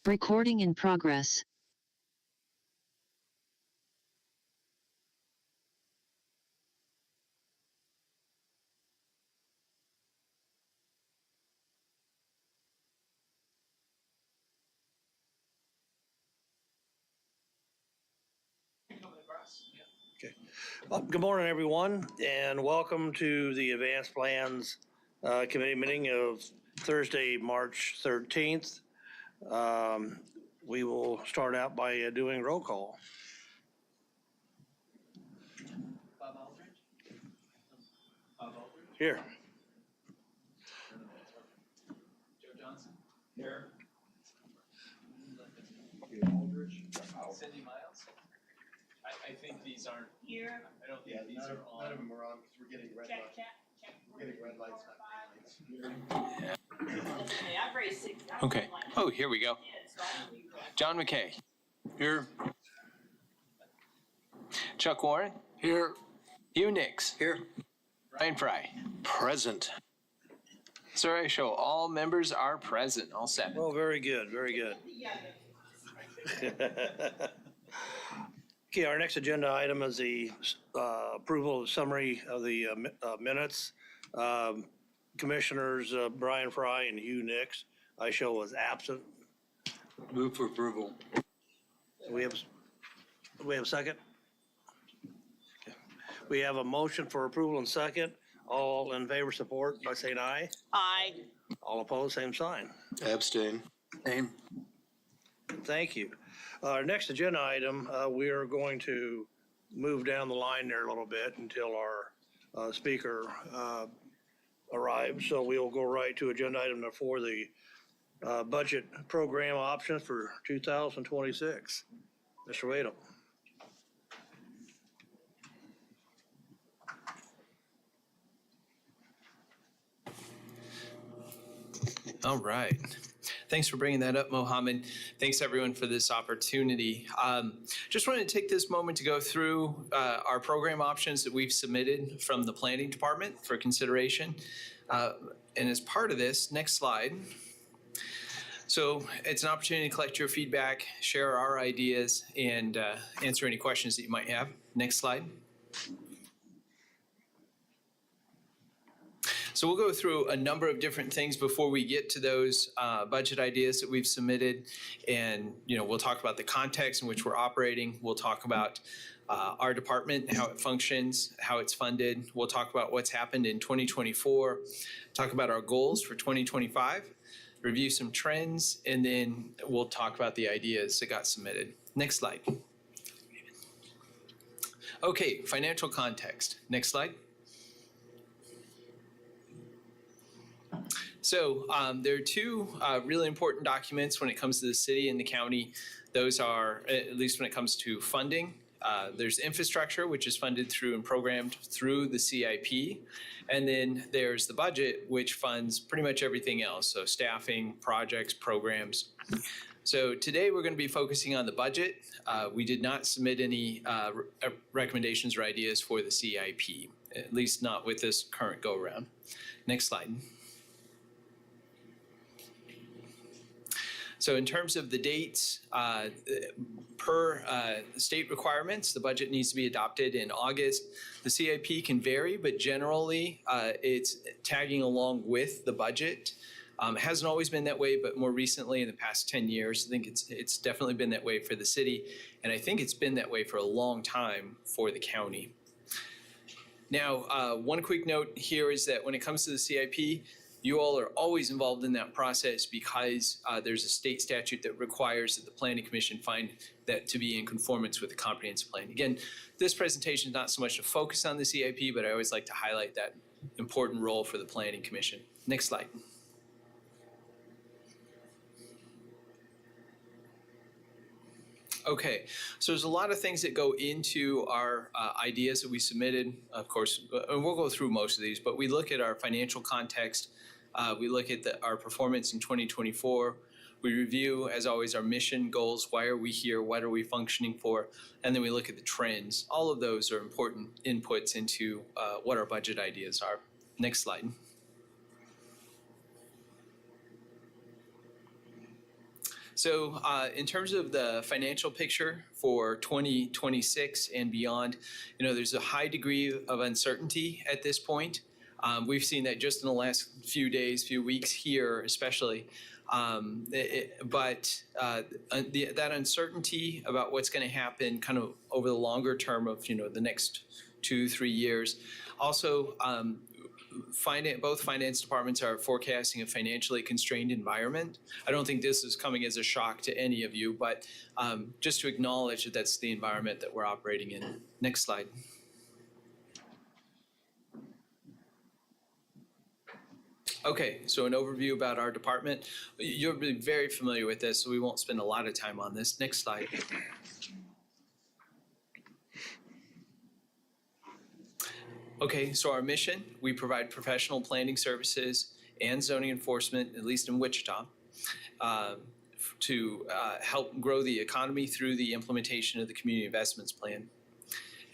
Recording in progress. Okay. Well, good morning, everyone, and welcome to the Advanced Plans Committee meeting of Thursday, March 13th. We will start out by doing roll call. Bob Aldridge? Here. Joe Johnson? Here. Aldridge. Cindy Miles? I think these aren't. Here. I don't think these are on. None of them are on because we're getting red lights. Check. We're getting red lights, not green lights. Okay, I've raised 6. Okay. Oh, here we go. John McKay. Here. Chuck Warren. Here. Hugh Nix. Here. Ryan Fry. Present. Sir, I show all members are present, all 7. Well, very good, very good. Okay, our next agenda item is the approval of summary of the minutes. Commissioners Brian Fry and Hugh Nix, I show was absent. Move for approval. We have a second? Okay. We have a motion for approval and second. All in favor, support by saying aye. Aye. All opposed, same sign. Abstain. Same. Thank you. Our next agenda item, we are going to move down the line there a little bit until our speaker arrives. So we will go right to agenda item number 4, the budget program options for 2026. Mr. Wadham. All right. Thanks for bringing that up, Mohammed. Thanks, everyone, for this opportunity. Just wanted to take this moment to go through our program options that we've submitted from the Planning Department for consideration. And as part of this, next slide. So it's an opportunity to collect your feedback, share our ideas, and answer any questions that you might have. Next slide. So we'll go through a number of different things before we get to those budget ideas that we've submitted. And, we'll talk about the context in which we're operating. We'll talk about our department, how it functions, how it's funded. We'll talk about what's happened in 2024, talk about our goals for 2025, review some trends, and then we'll talk about the ideas that got submitted. Next slide. Okay, financial context. Next slide. So there are 2 really important documents when it comes to the city and the county. Those are, at least when it comes to funding, there's infrastructure, which is funded through and programmed through the CIP. And then there's the budget, which funds pretty much everything else. So staffing, projects, programs. So today we're going to be focusing on the budget. We did not submit any recommendations or ideas for the CIP, at least not with this current go around. Next slide. So in terms of the dates, per state requirements, the budget needs to be adopted in August. The CIP can vary, but generally it's tagging along with the budget. It hasn't always been that way, but more recently in the past 10 years, I think it's definitely been that way for the city. And I think it's been that way for a long time for the county. Now, one quick note here is that when it comes to the CIP, you all are always involved in that process because there's a state statute that requires that the Planning Commission find that to be in conformance with the comprehensive plan. Again, this presentation is not so much to focus on the CIP, but I always like to highlight that important role for the Planning Commission. Next slide. Okay, so there's a lot of things that go into our ideas that we submitted, of course, and we'll go through most of these, but we look at our financial context. We look at our performance in 2024. We review, as always, our mission, goals, why are we here, what are we functioning for, and then we look at the trends. All of those are important inputs into what our budget ideas are. Next slide. So in terms of the financial picture for 2026 and beyond, there's a high degree of uncertainty at this point. We've seen that just in the last few days, few weeks here, especially. But that uncertainty about what's going to happen kind of over the longer term of, the next 2-3 years. Also, both finance departments are forecasting a financially constrained environment. I don't think this is coming as a shock to any of you, but just to acknowledge that that's the environment that we're operating in. Next slide. Okay, so an overview about our department. You'll be very familiar with this, so we won't spend a lot of time on this. Next slide. Okay, so our mission, we provide professional planning services and zoning enforcement, at least in Wichita, to help grow the economy through the implementation of the Community Investments Plan.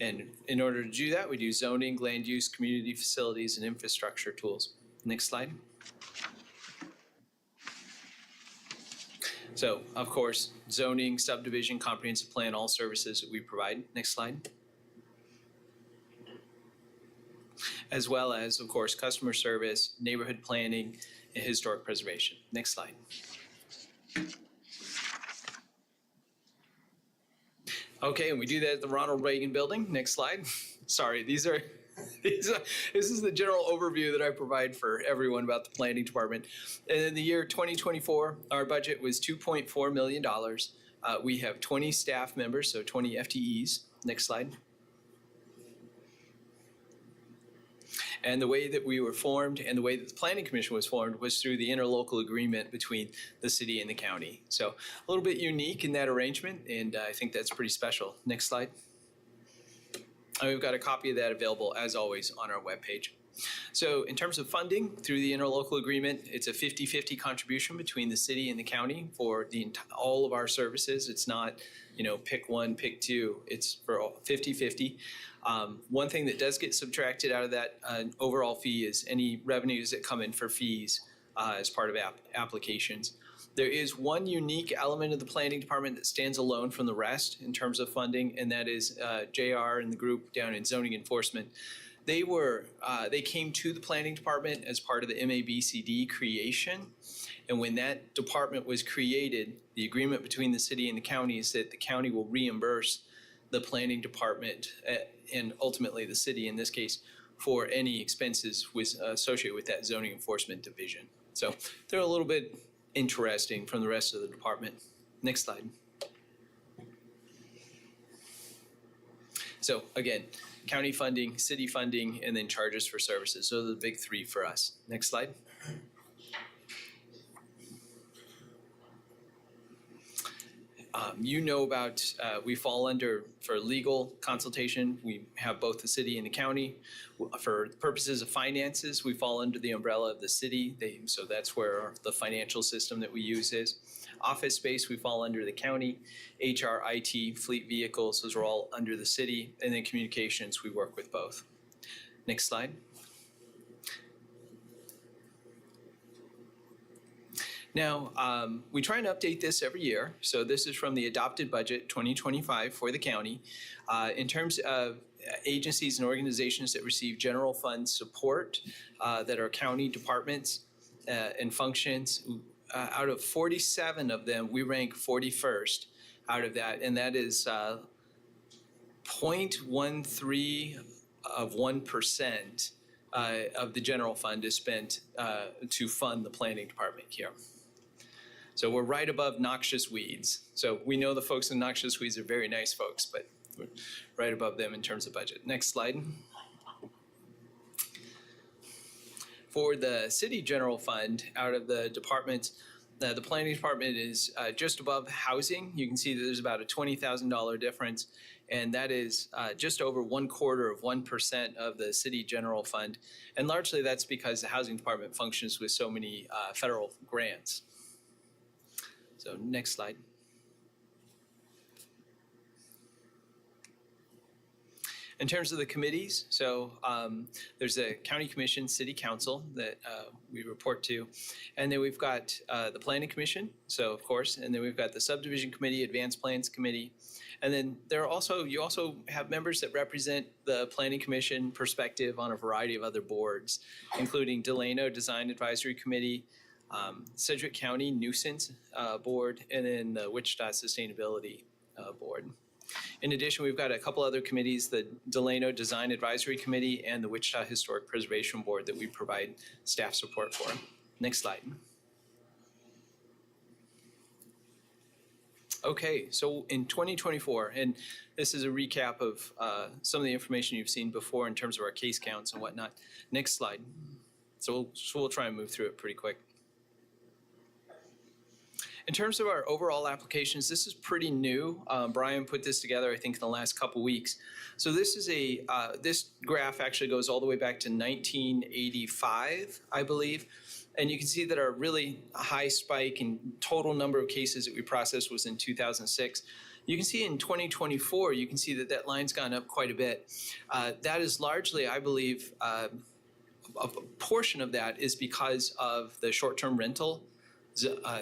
And in order to do that, we do zoning, land use, community facilities, and infrastructure tools. Next slide. So, of course, zoning, subdivision, comprehensive plan, all services that we provide. Next slide. As well as, of course, customer service, neighborhood planning, and historic preservation. Next slide. Okay, and we do that at the Ronald Reagan Building. Next slide. Sorry, this is the general overview that I provide for everyone about the planning department. And in the year 2024, our budget was $2.4 million. We have 20 staff members, so 20 FTEs. Next slide. And the way that we were formed and the way that the Planning Commission was formed was through the interlocal agreement between the city and the county. So a little bit unique in that arrangement, and I think that's pretty special. Next slide. And we've got a copy of that available, as always, on our webpage. So in terms of funding, through the interlocal agreement, it's a 50-50 contribution between the city and the county for all of our services. It's not, pick one, pick two. It's for 50-50. One thing that does get subtracted out of that overall fee is any revenues that come in for fees as part of applications. There is one unique element of the planning department that stands alone from the rest in terms of funding, and that is JR and the group down in zoning enforcement. They came to the planning department as part of the MABCD creation. And when that department was created, the agreement between the city and the county is that the county will reimburse the planning department and ultimately the city in this case for any expenses associated with that zoning enforcement division. So they're a little bit interesting from the rest of the department. Next slide. So again, county funding, city funding, and then charges for services. So those are the big three for us. Next slide. We fall under, for legal consultation, we have both the city and the county. For purposes of finances, we fall under the umbrella of the city. So that's where the financial system that we use is. Office space, we fall under the county. HR, IT, fleet vehicles, those are all under the city. And then communications, we work with both. Next slide. Now, we try and update this every year. So this is from the adopted budget 2025 for the county. In terms of agencies and organizations that receive general fund support that are county departments and functions, out of 47 of them, we rank 41st out of that. And that is 0.13 of 1% of the general fund is spent to fund the planning department here. So we're right above noxious weeds. So we know the folks in noxious weeds are very nice folks, but we're right above them in terms of budget. Next slide. For the city general fund, out of the departments, the planning department is just above housing. You can see that there's about a $20,000 difference, and that is just over 0.25% of the city general fund. And largely that's because the housing department functions with so many federal grants. So next slide. In terms of the committees, so there's a county commission, city council that we report to, and then we've got the planning commission, so of course, and then we've got the subdivision committee, advanced plans committee, and then you also have members that represent the planning commission perspective on a variety of other boards, including Delano Design Advisory Committee, Sedgwick County Nuisance Board, and then the Wichita Sustainability Board. In addition, we've got a couple other committees, the Delano Design Advisory Committee and the Wichita Historic Preservation Board, that we provide staff support for. Next slide. Okay, so in 2024, and this is a recap of some of the information you've seen before in terms of our case counts and whatnot. Next slide. So we'll try and move through it pretty quick. In terms of our overall applications, this is pretty new. Brian put this together, I think, in the last couple weeks. So this is this graph actually goes all the way back to 1985, I believe. And you can see that our really high spike in total number of cases that we processed was in 2006. You can see in 2024, you can see that that line's gone up quite a bit. That is largely, I believe, a portion of that is because of the short-term rental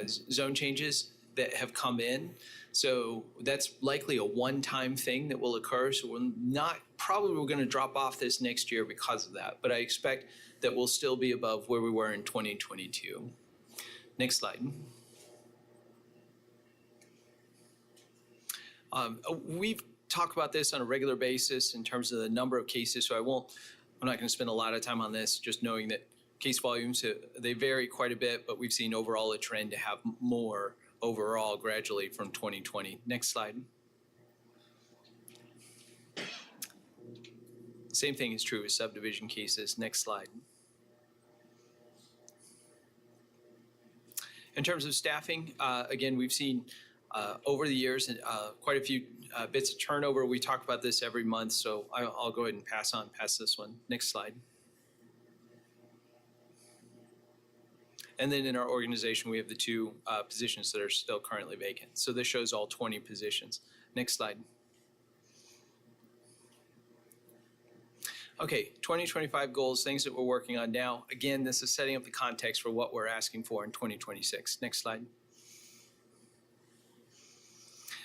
zone changes that have come in. So that's likely a one-time thing that will occur. So we're going to drop off this next year because of that. But I expect that we'll still be above where we were in 2022. Next slide. We've talked about this on a regular basis in terms of the number of cases. So I'm not going to spend a lot of time on this, just knowing that case volumes, they vary quite a bit, but we've seen overall a trend to have more overall gradually from 2020. Next slide. Same thing is true with subdivision cases. Next slide. In terms of staffing, again, we've seen over the years quite a few bits of turnover. We talk about this every month, so I'll go ahead and pass this one. Next slide. And then in our organization, we have the two positions that are still currently vacant. So this shows all 20 positions. Next slide. Okay, 2025 goals, things that we're working on now. Again, this is setting up the context for what we're asking for in 2026. Next slide.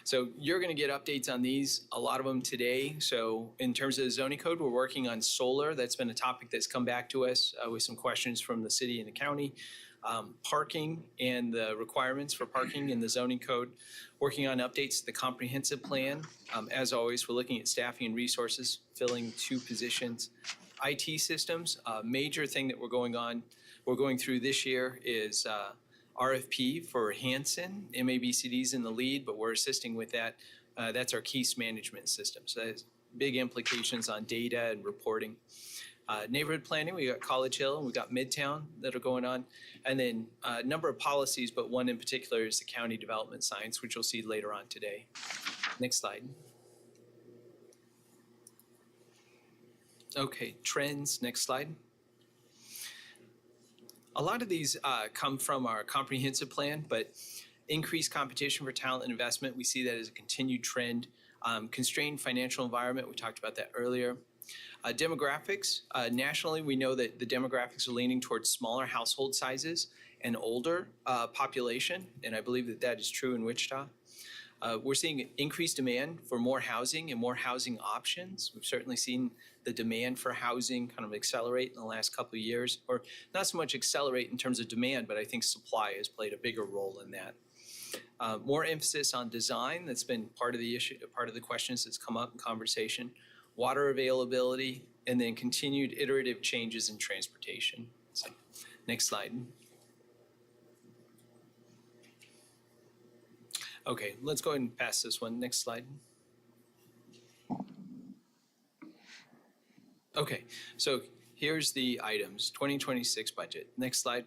So you're going to get updates on these, a lot of them today. So in terms of the zoning code, we're working on solar. That's been a topic that's come back to us with some questions from the city and the county. Parking and the requirements for parking in the zoning code, working on updates to the comprehensive plan. As always, we're looking at staffing and resources, filling 2 positions. IT systems, a major thing that we're going through this year is RFP for Hanson. MABCD's in the lead, but we're assisting with that. That's our case management system. So that has big implications on data and reporting. Neighborhood planning, we got College Hill and we got Midtown that are going on. And then a number of policies, but one in particular is the county development science, which you'll see later on today. Next slide. Okay, trends, next slide. A lot of these come from our comprehensive plan, but increased competition for talent and investment, we see that as a continued trend. Constrained financial environment, we talked about that earlier. Demographics, nationally, we know that the demographics are leaning towards smaller household sizes and older population, and I believe that that is true in Wichita. We're seeing increased demand for more housing and more housing options. We've certainly seen the demand for housing kind of accelerate in the last couple of years, or not so much accelerate in terms of demand, but I think supply has played a bigger role in that. More emphasis on design, that's been part of the issue, part of the questions that's come up in conversation. Water availability, and then continued iterative changes in transportation. So, next slide. Okay, let's go ahead and pass this one. Next slide. Okay, so here's the items, 2026 budget. Next slide.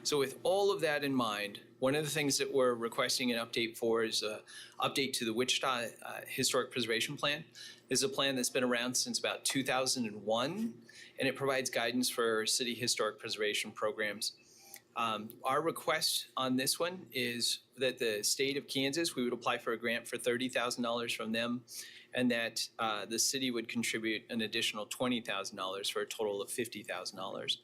So with all of that in mind, one of the things that we're requesting an update for is an update to the Wichita Historic Preservation Plan. This is a plan that's been around since about 2001, and it provides guidance for city historic preservation programs. Our request on this one is that the state of Kansas, we would apply for a grant for $30,000 from them, and that the city would contribute an additional $20,000 for a total of $50,000.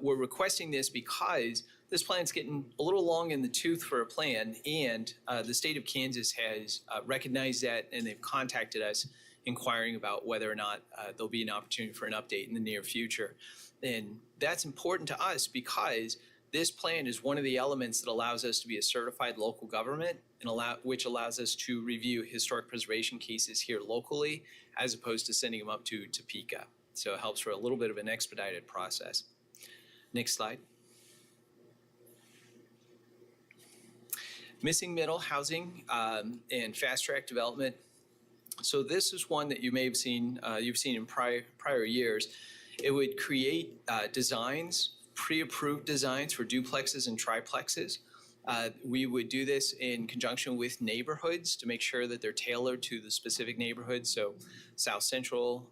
We're requesting this because this plan's getting a little long in the tooth for a plan, and the state of Kansas has recognized that, and they've contacted us inquiring about whether or not there'll be an opportunity for an update in the near future. And that's important to us because this plan is one of the elements that allows us to be a certified local government and which allows us to review historic preservation cases here locally as opposed to sending them up to Topeka. So it helps for a little bit of an expedited process. Next slide. Missing middle housing and fast track development. So this is one that you may have seen, you've seen in prior years. It would create designs, pre-approved designs for duplexes and triplexes. We would do this in conjunction with neighborhoods to make sure that they're tailored to the specific neighborhood. So South Central,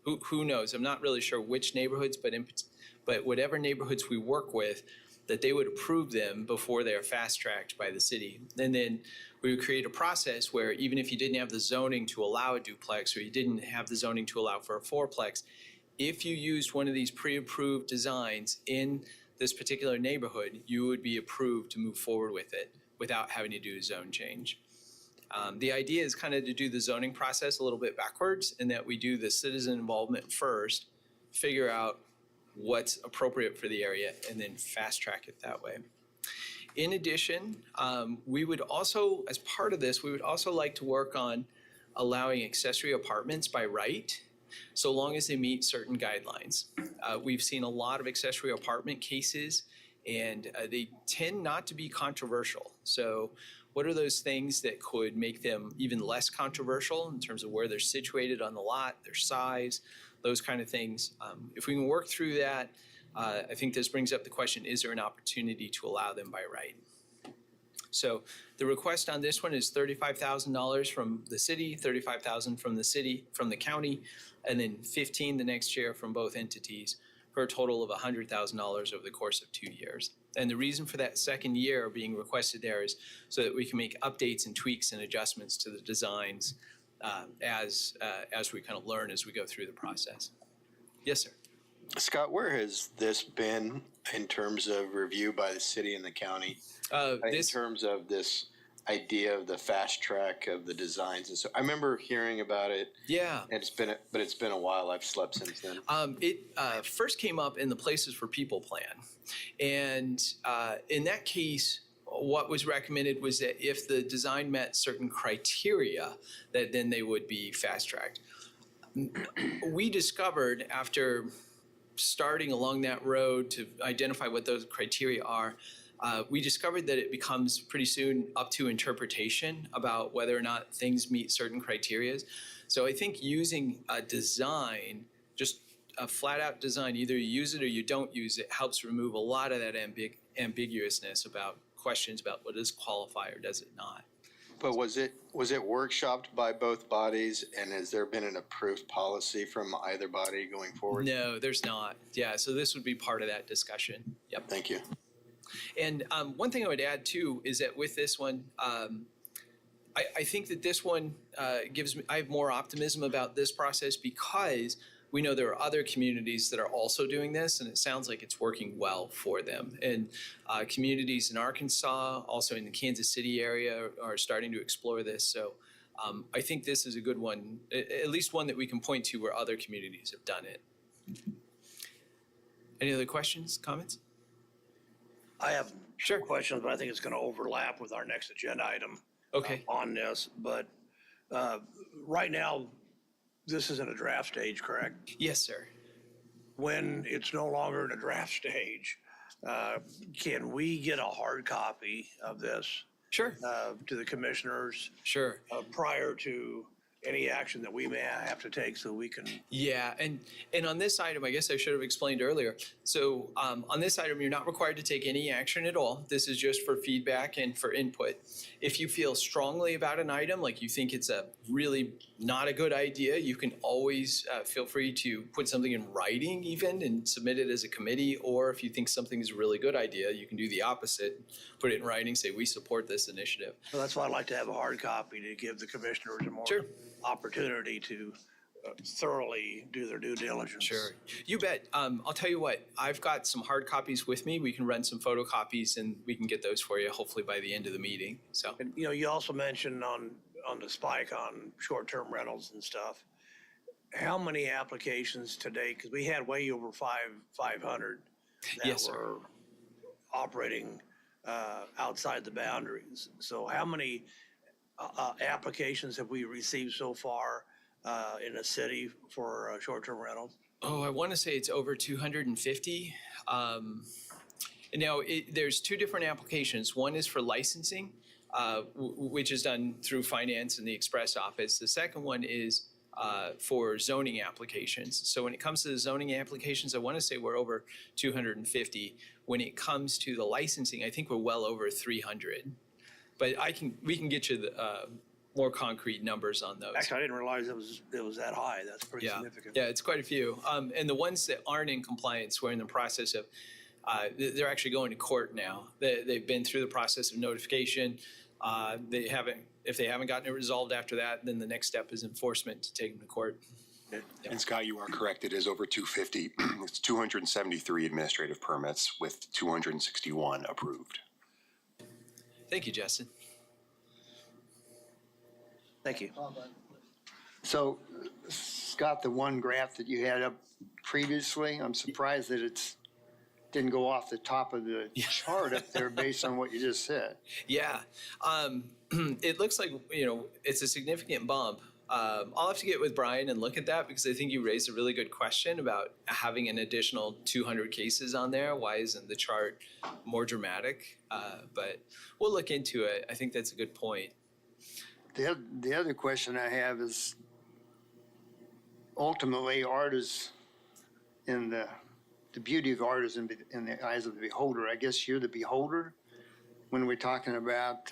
who knows? I'm not really sure which neighborhoods, but whatever neighborhoods we work with, that they would approve them before they are fast-tracked by the city. And then we would create a process where even if you didn't have the zoning to allow a duplex or you didn't have the zoning to allow for a fourplex, if you used one of these pre-approved designs in this particular neighborhood, you would be approved to move forward with it without having to do a zone change. The idea is kind of to do the zoning process a little bit backwards in that we do the citizen involvement first, figure out what's appropriate for the area, and then fast track it that way. In addition, we would also, as part of this, we would also like to work on allowing accessory apartments by right, so long as they meet certain guidelines. We've seen a lot of accessory apartment cases, and they tend not to be controversial. So what are those things that could make them even less controversial in terms of where they're situated on the lot, their size, those kind of things? If we can work through that, I think this brings up the question, is there an opportunity to allow them by right? So the request on this one is $35,000 from the city, $35,000 from the county, and then $15,000 the next year from both entities for a total of $100,000 over the course of 2 years. And the reason for that second year being requested there is so that we can make updates and tweaks and adjustments to the designs as we kind of learn as we go through the process. Yes, sir. Scott, where has this been in terms of review by the city and the county? In terms of this idea of the fast track of the designs, and so I remember hearing about it. Yeah, and it's been a while. I've slept since then. It first came up in the Places for People plan, and in that case, what was recommended was that if the design met certain criteria, that then they would be fast tracked. We discovered after starting along that road to identify what those criteria are. We discovered that it becomes pretty soon up to interpretation about whether or not things meet certain criteria. So I think using a design, just a flat out design, either you use it or you don't use it, helps remove a lot of that ambiguousness about questions about what does qualify or does it not. But was it workshopped by both bodies, and has there been an approved policy from either body going forward? No, there's not. Yeah, so this would be part of that discussion. Yep. Thank you. And one thing I would add too is that with this one, I think that this one I have more optimism about this process because we know there are other communities that are also doing this, and it sounds like it's working well for them. And communities in Arkansas, also in the Kansas City area, are starting to explore this. So I think this is a good one, at least one that we can point to where other communities have done it. Any other questions, comments? I have some questions, but I think it's going to overlap with our next agenda item. Okay. On this, but right now, this is in a draft stage, correct? Yes, sir. When it's no longer in a draft stage, can we get a hard copy of this Sure. to the commissioners Sure. prior to any action that we may have to take so we can. Yeah, and on this item, I guess I should have explained earlier. So on this item, you're not required to take any action at all. This is just for feedback and for input. If you feel strongly about an item, like you think it's a really not a good idea, you can always feel free to put something in writing even and submit it as a committee. Or if you think something is a really good idea, you can do the opposite, put it in writing, say we support this initiative. So that's why I'd like to have a hard copy to give the commissioners a more Sure. opportunity to thoroughly do their due diligence. Sure. You bet. I'll tell you what, I've got some hard copies with me. We can run some photocopies and we can get those for you hopefully by the end of the meeting. So, And, you know, you also mentioned on the spike on short-term rentals and stuff, how many applications today, because we had way over 500 that Yes, sir. were operating outside the boundaries. So how many applications have we received so far in a city for short-term rentals? Oh, I want to say it's over 250. Now, there's two different applications. One is for licensing, which is done through finance and the express office. The second one is for zoning applications. So when it comes to the zoning applications, I want to say we're over 250. When it comes to the licensing, I think we're well over 300. But we can get you the more concrete numbers on those. Actually, I didn't realize it was that high. That's pretty significant. Yeah, it's quite a few. And the ones that aren't in compliance, we're in the process of, they're actually going to court now. They've been through the process of notification. If they haven't gotten it resolved after that, then the next step is enforcement to take them to court. And Scott, you are correct. It is over 250. It's 273 administrative permits with 261 approved. Thank you, Justin. Thank you. So, Scott, the one graph that you had up previously, I'm surprised that it didn't go off the top of the chart up there based on what you just said. Yeah, it looks like, it's a significant bump. I'll have to get with Brian and look at that because I think you raised a really good question about having an additional 200 cases on there. Why isn't the chart more dramatic? But we'll look into it. I think that's a good point. The other question I have is, ultimately, art is in the beauty of art is in the eyes of the beholder. I guess you're the beholder when we're talking about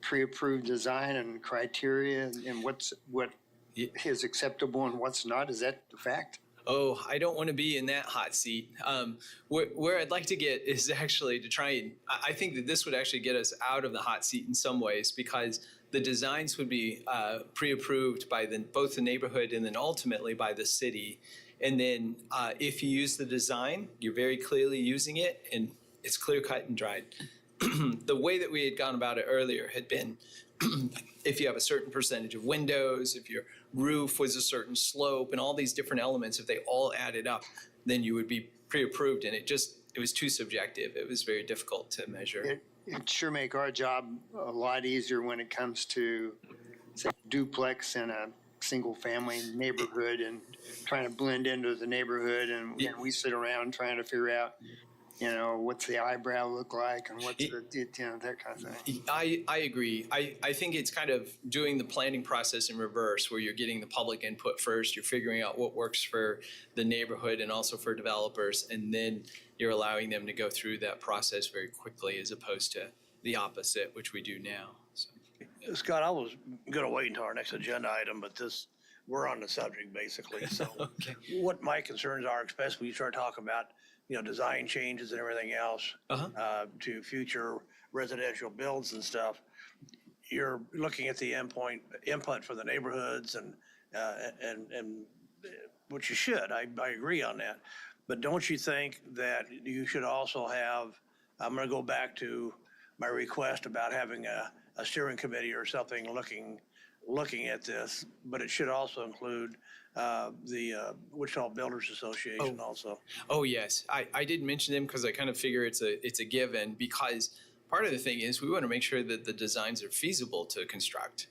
pre-approved design and criteria and what is acceptable and what's not. Is that the fact? Oh, I don't want to be in that hot seat. Where I'd like to get is actually to try and, I think that this would actually get us out of the hot seat in some ways because the designs would be pre-approved by both the neighborhood and then ultimately by the city. And then if you use the design, you're very clearly using it and it's clear cut and dried. The way that we had gone about it earlier had been if you have a certain percentage of windows, if your roof was a certain slope and all these different elements, if they all added up, then you would be pre-approved. And it was too subjective. It was very difficult to measure. It sure make our job a lot easier when it comes to, say, duplex in a single family neighborhood and trying to blend into the neighborhood. And we sit around trying to figure out, what's the eyebrow look like and what's that kind of thing. I agree. I think it's kind of doing the planning process in reverse where you're getting the public input first. You're figuring out what works for the neighborhood and also for developers. And then you're allowing them to go through that process very quickly as opposed to the opposite, which we do now. So. Scott, I was going to wait until our next agenda item, but we're on the subject basically. So Okay. What my concerns are, especially when you start talking about, design changes and everything else to future residential builds and stuff, you're looking at the input for the neighborhoods and which you should. I agree on that. But don't you think that you should also have, I'm going to go back to my request about having a steering committee or something looking at this, but it should also include the Wichita Builders Association also. Oh, yes. I did mention them because I kind of figure it's a given because part of the thing is we want to make sure that the designs are feasible to construct.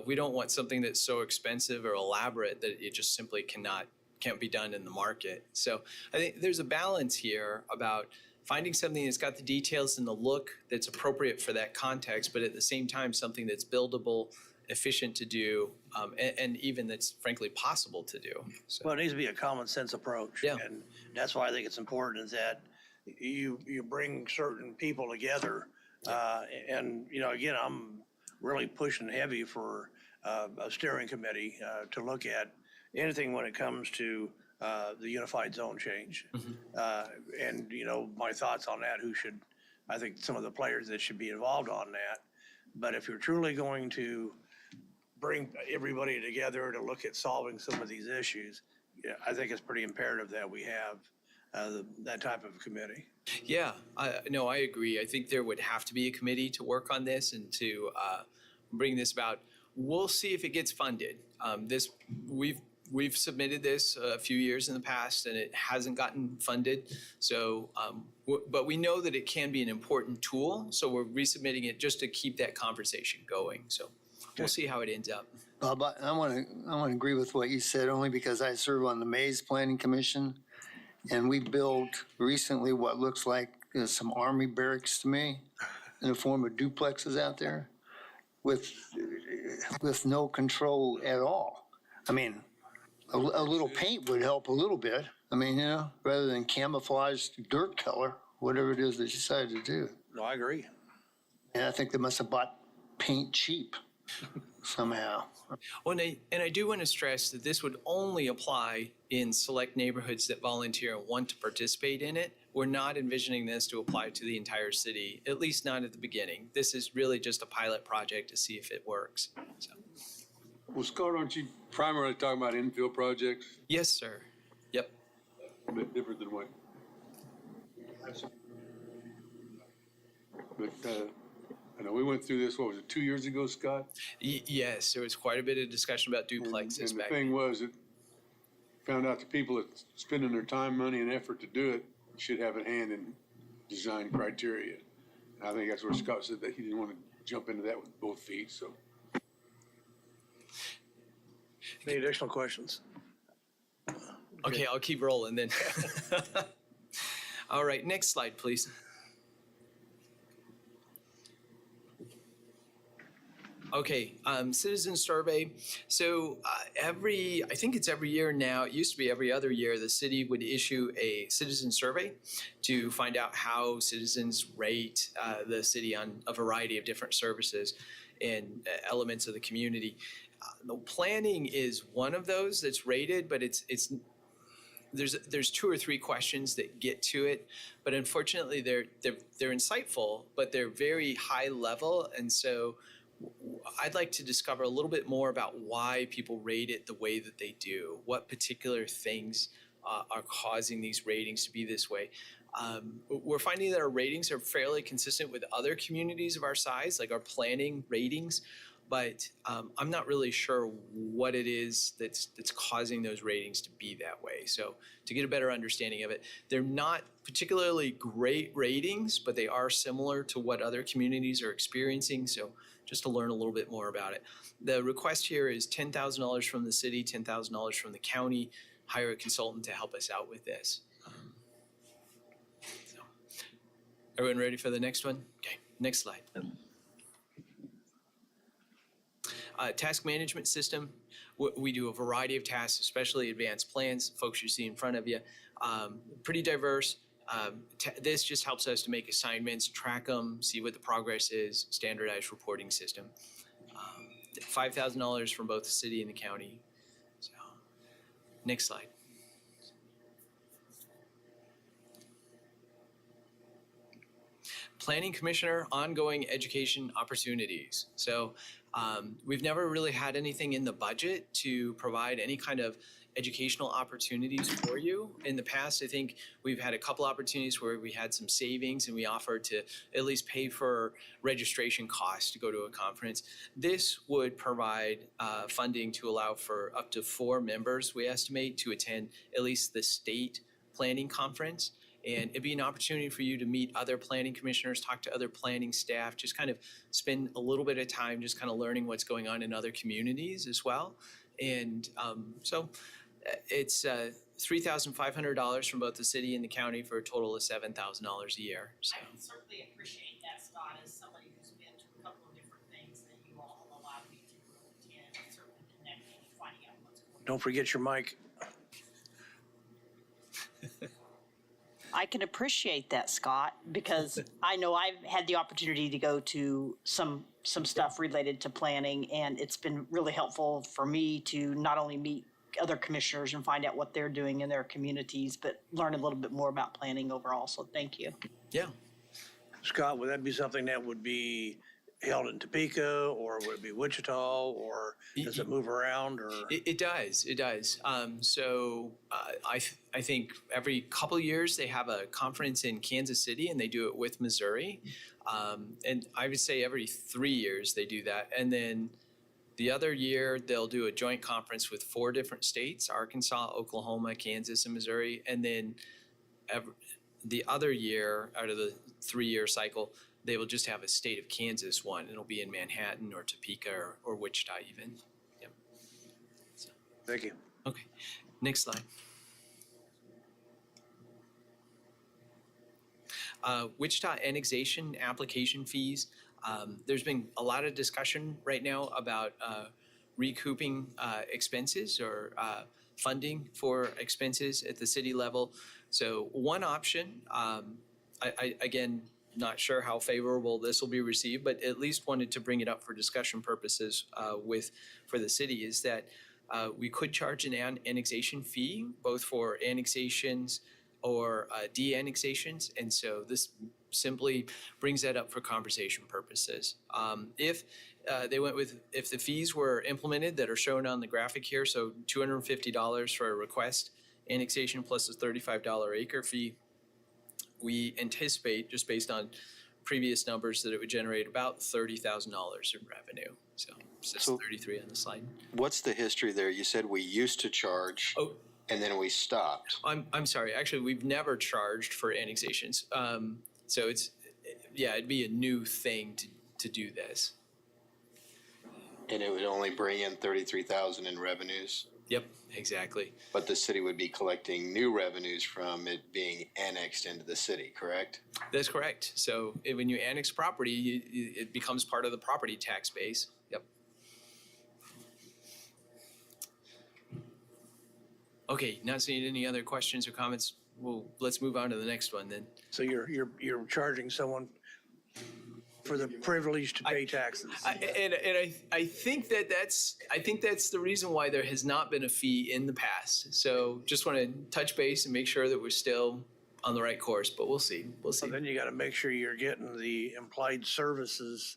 We don't want something that's so expensive or elaborate that it just simply can't be done in the market. So I think there's a balance here about finding something that's got the details and the look that's appropriate for that context, but at the same time, something that's buildable efficient to do, and even that's frankly possible to do. So. Well, it needs to be a common sense approach. Yeah. And that's why I think it's important is that you bring certain people together. And, you know, again, I'm really pushing heavy for a steering committee to look at anything when it comes to the unified zone change. And, you know, my thoughts on that, I think some of the players that should be involved on that. But if you're truly going to bring everybody together to look at solving some of these issues, yeah, I think it's pretty imperative that we have that type of committee. Yeah, no, I agree. I think there would have to be a committee to work on this and to bring this about. We'll see if it gets funded. We've submitted this a few years in the past and it hasn't gotten funded. So, but we know that it can be an important tool. So we're resubmitting it just to keep that conversation going. So we'll see how it ends up. Bob, I want to agree with what you said only because I serve on the Maze Planning Commission, and we built recently what looks like some Army barracks to me in the form of duplexes out there with no control at all. I mean, a little paint would help a little bit. I mean, you know, rather than camouflaged dirt color, whatever it is they decided to do. No, I agree. And I think they must have bought paint cheap somehow. Well, and I do want to stress that this would only apply in select neighborhoods that volunteer and want to participate in it. We're not envisioning this to apply to the entire city, at least not at the beginning. This is really just a pilot project to see if it works. So. Well, Scott, aren't you primarily talking about infill projects? Yes, sir. Yep. A bit different than what? But I know we went through this, what was it, 2 years ago, Scott? Yes, there was quite a bit of discussion about duplexes and back the thing was, it found out the people that spending their time, money, and effort to do it should have a hand in design criteria. And I think that's where Scott said that he didn't want to jump into that with both feet, so. Any additional questions? Okay, I'll keep rolling then. All right, next slide, please. Okay, citizen survey. So I think it's every year now, it used to be every other year, the city would issue a citizen survey to find out how citizens rate the city on a variety of different services and elements of the community. The planning is one of those that's rated, but there's 2 or 3 questions that get to it, but unfortunately they're insightful, but they're very high level, and so I'd like to discover a little bit more about why people rate it the way that they do. What particular things are causing these ratings to be this way? We're finding that our ratings are fairly consistent with other communities of our size, like our planning ratings, but I'm not really sure what it is that's causing those ratings to be that way. So to get a better understanding of it, they're not particularly great ratings, but they are similar to what other communities are experiencing. So just to learn a little bit more about it. The request here is $10,000 from the city, $10,000 from the county, hire a consultant to help us out with this. So, everyone ready for the next one? Okay, next slide. Task management system. We do a variety of tasks, especially advanced plans, folks you see in front of you. Pretty diverse. This just helps us to make assignments, track them, see what the progress is, standardized reporting system. $5,000 from both the city and the county. So, next slide. Planning Commissioner, ongoing education opportunities. So we've never really had anything in the budget to provide any kind of educational opportunities for you. In the past, I think we've had a couple opportunities where we had some savings and we offered to at least pay for registration costs to go to a conference. This would provide funding to allow for up to 4 members, we estimate, to attend at least the state planning conference. And it'd be an opportunity for you to meet other planning commissioners, talk to other planning staff, just kind of spend a little bit of time just kind of learning what's going on in other communities as well. And so it's $3,500 from both the city and the county for a total of $7,000 a year. So. I can certainly appreciate that, Scott, as somebody who's been to a couple of different things that you all have allowed me to Don't forget your mic. I can appreciate that, Scott, because I know I've had the opportunity to go to some stuff related to planning, and it's been really helpful for me to not only meet other commissioners and find out what they're doing in their communities, but learn a little bit more about planning overall. So thank you. Yeah. Scott, would that be something that would be held in Topeka, or would it be Wichita, or does it move around, or? It does. It does. I think every couple of years they have a conference in Kansas City, and they do it with Missouri. And I would say every 3 years they do that. And then the other year they'll do a joint conference with 4 different states: Arkansas, Oklahoma, Kansas, and Missouri. And then the other year out of the 3-year cycle, they will just have a state of Kansas one. It'll be in Manhattan or Topeka or Wichita even. Yep. So, Thank you. okay, next slide. Wichita annexation application fees. There's been a lot of discussion right now about recouping expenses or funding for expenses at the city level. So one option, I again, not sure how favorable this will be received, but at least wanted to bring it up for discussion purposes for the city, is that we could charge an annexation fee both for annexations or de-annexations, and so this simply brings that up for conversation purposes. If the fees were implemented that are shown on the graphic here, so $250 for a request annexation plus a $35 acre fee, we anticipate, just based on previous numbers, that it would generate about $30,000 in revenue. So it's just 33 on the slide. What's the history there? You said we used to charge, and then we stopped. I'm sorry. Actually, we've never charged for annexations. So it'd be a new thing to do this. And it would only bring in 33,000 in revenues. Yep, exactly. But the city would be collecting new revenues from it being annexed into the city, correct? That's correct. So when you annex property, it becomes part of the property tax base. Yep. Okay, not seeing any other questions or comments. Well, let's move on to the next one then. So you're charging someone for the privilege to pay taxes. I think that's the reason why there has not been a fee in the past. So just want to touch base and make sure that we're still on the right course, but we'll see. We'll see. And then you got to make sure you're getting the implied services.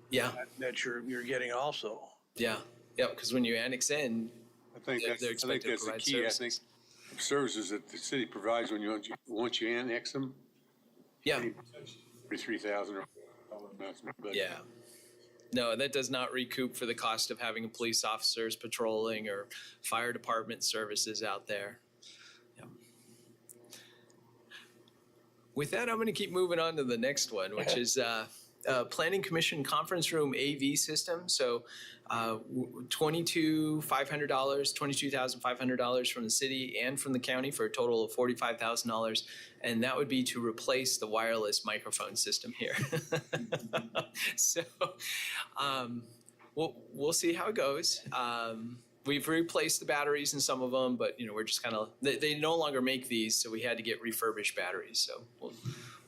Yeah. That you're getting also. Yeah. Yeah. Because when you annex in, I think that's the key. Services. I think services that the city provides once you annex them. Yeah. 3,000 or but yeah. No, that does not recoup for the cost of having police officers patrolling or fire department services out there. Yeah. With that, I'm going to keep moving on to the next one, which is Planning Commission Conference Room AV System. So $22,500 from the city and from the county for a total of $45,000. And that would be to replace the wireless microphone system here. So we'll see how it goes. We've replaced the batteries in some of them, but we're just kind of, they no longer make these, so we had to get refurbished batteries. So we'll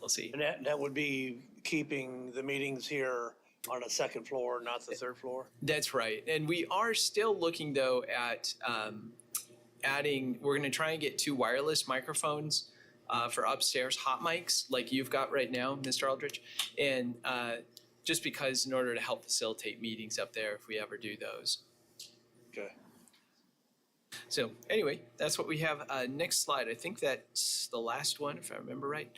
see. And that would be keeping the meetings here on a second floor, not the third floor? That's right. And we are still looking, though, at adding, we're going to try and get 2 wireless microphones for upstairs hot mics like you've got right now, Mr. Aldrich. And just because in order to help facilitate meetings up there if we ever do those. Okay. So anyway, that's what we have. Next slide. I think that's the last one, if I remember right.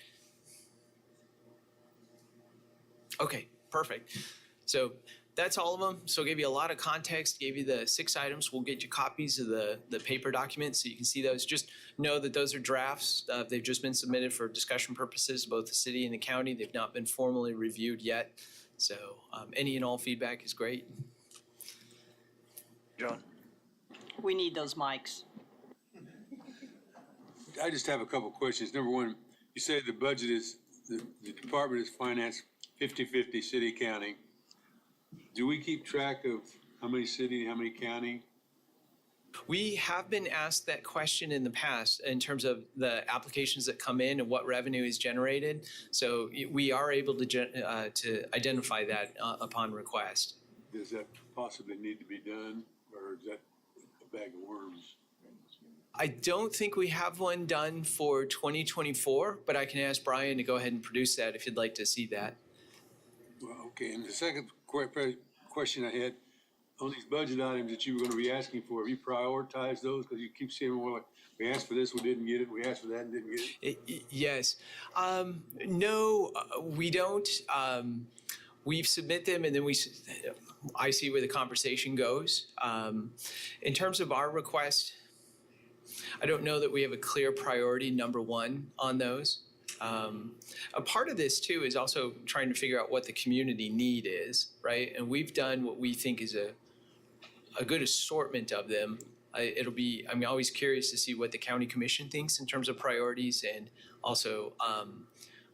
Okay, perfect. So that's all of them. So gave you a lot of context, gave you the 6 items. We'll get you copies of the paper documents so you can see those. Just know that those are drafts. They've just been submitted for discussion purposes, both the city and the county. They've not been formally reviewed yet. So any and all feedback is great. John? We need those mics. I just have a couple of questions. Number one, you said the budget is, the department is financed 50-50 city county. Do we keep track of how many city and how many county? We have been asked that question in the past in terms of the applications that come in and what revenue is generated. So we are able to identify that upon request. Does that possibly need to be done, or is that a bag of worms? I don't think we have one done for 2024, but I can ask Brian to go ahead and produce that if you'd like to see that. Well, okay, and the second question I had, on these budget items that you were gonna be asking for, have you prioritized those? Because you keep saying, well, we asked for this, we didn't get it, we asked for that and didn't get it. Yes. No, we don't. We submit them and then I see where the conversation goes. In terms of our request, I don't know that we have a clear priority number one on those. A part of this too is also trying to figure out what the community need is, right? And we've done what we think is a good assortment of them. I'm always curious to see what the county commission thinks in terms of priorities and also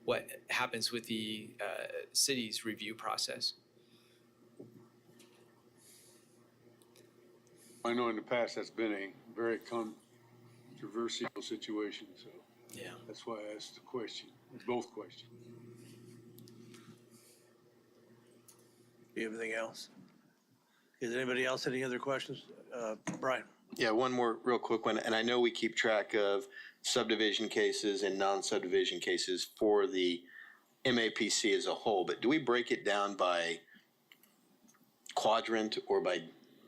what happens with the city's review process. I know in the past that's been a very controversial situation, so Yeah. that's why I asked the question, both questions. Do you have anything else? Is anybody else any other questions? Brian? Yeah, one more real quick one, and I know we keep track of subdivision cases and non-subdivision cases for the MAPC as a whole, but do we break it down by quadrant or by,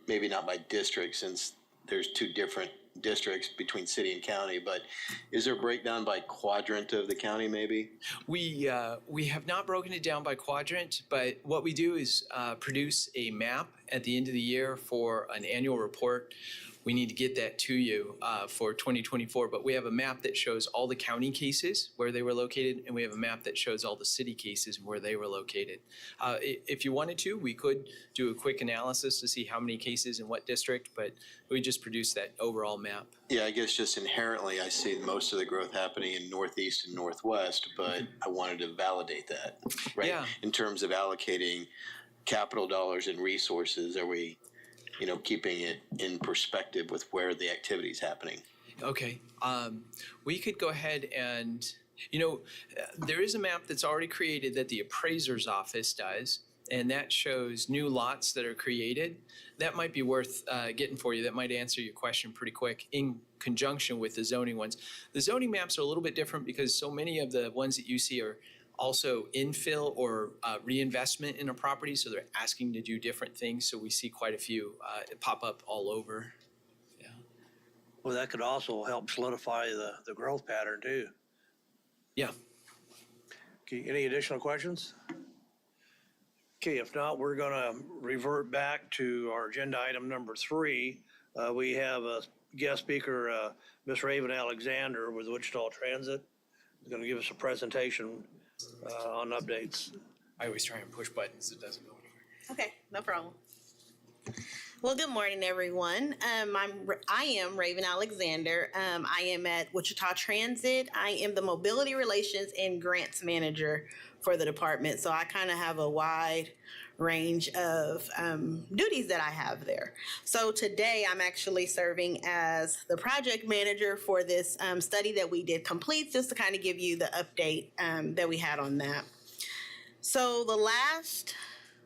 maybe not by district, since there's two different districts between city and county, but is there a breakdown by quadrant of the county maybe? We have not broken it down by quadrant, but what we do is produce a map at the end of the year for an annual report. We need to get that to you for 2024, but we have a map that shows all the county cases where they were located, and we have a map that shows all the city cases where they were located. If you wanted to, we could do a quick analysis to see how many cases in what district, but we just produce that overall map. Yeah, I guess just inherently I see most of the growth happening in Northeast and Northwest, but I wanted to validate that, right? Yeah. In terms of allocating capital dollars and resources, are we, keeping it in perspective with where the activity is happening? Okay. We could go ahead and, there is a map that's already created that the appraiser's office does, and that shows new lots that are created. That might be worth getting for you. That might answer your question pretty quick in conjunction with the zoning ones. The zoning maps are a little bit different because so many of the ones that you see are also infill or reinvestment in a property, so they're asking to do different things. So we see quite a few pop up all over. Yeah. Well, that could also help solidify the growth pattern too. Yeah. Okay, any additional questions? Okay, if not, we're gonna revert back to our agenda item number 3. We have a guest speaker, Ms. Raven Alexander with Wichita Transit. Is gonna give us a presentation on updates. I always try and push buttons. It doesn't go anywhere. Okay, no problem. Well, good morning, everyone. I am Raven Alexander. I am at Wichita Transit. I am the Mobility Relations and Grants Manager for the department. So I kind of have a wide range of duties that I have there. So today I'm actually serving as the project manager for this study that we did complete, just to kind of give you the update that we had on that. So the last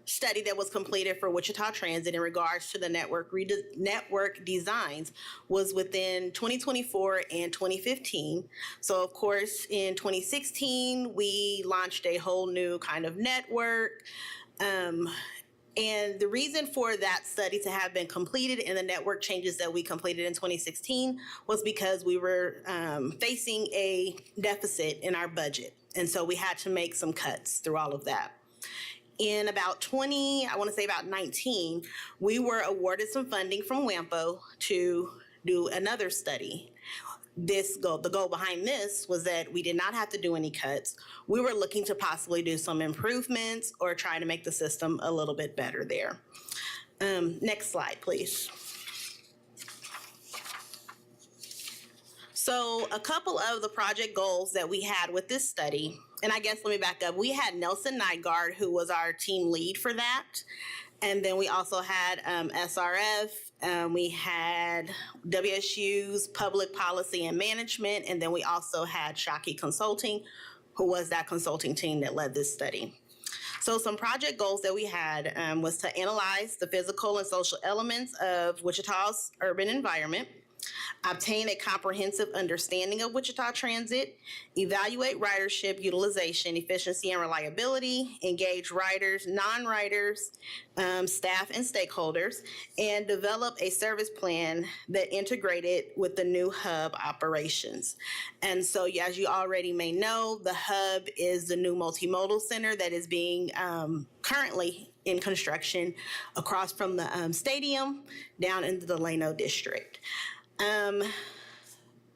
study that was completed for Wichita Transit in regards to the network designs was within 2024 and 2015. So of course, in 2016, we launched a whole new kind of network. And the reason for that study to have been completed and the network changes that we completed in 2016 was because we were facing a deficit in our budget. And so we had to make some cuts through all of that. In about 19, we were awarded some funding from WAMPO to do another study. The goal behind this was that we did not have to do any cuts. We were looking to possibly do some improvements or try to make the system a little bit better there. Next slide, please. So a couple of the project goals that we had with this study, and I guess let me back up. We had Nelson Nygaard, who was our team lead for that. And then we also had SRF, we had WSU's Public Policy and Management, and then we also had Shockey Consulting, who was that consulting team that led this study. So some project goals that we had was to analyze the physical and social elements of Wichita's urban environment, obtain a comprehensive understanding of Wichita Transit, evaluate ridership utilization, efficiency, and reliability, engage riders, non-riders, staff, and stakeholders, and develop a service plan that integrated with the new hub operations. And so, as you already may know, the hub is the new multimodal center that is being currently in construction across from the stadium down into the Llano district.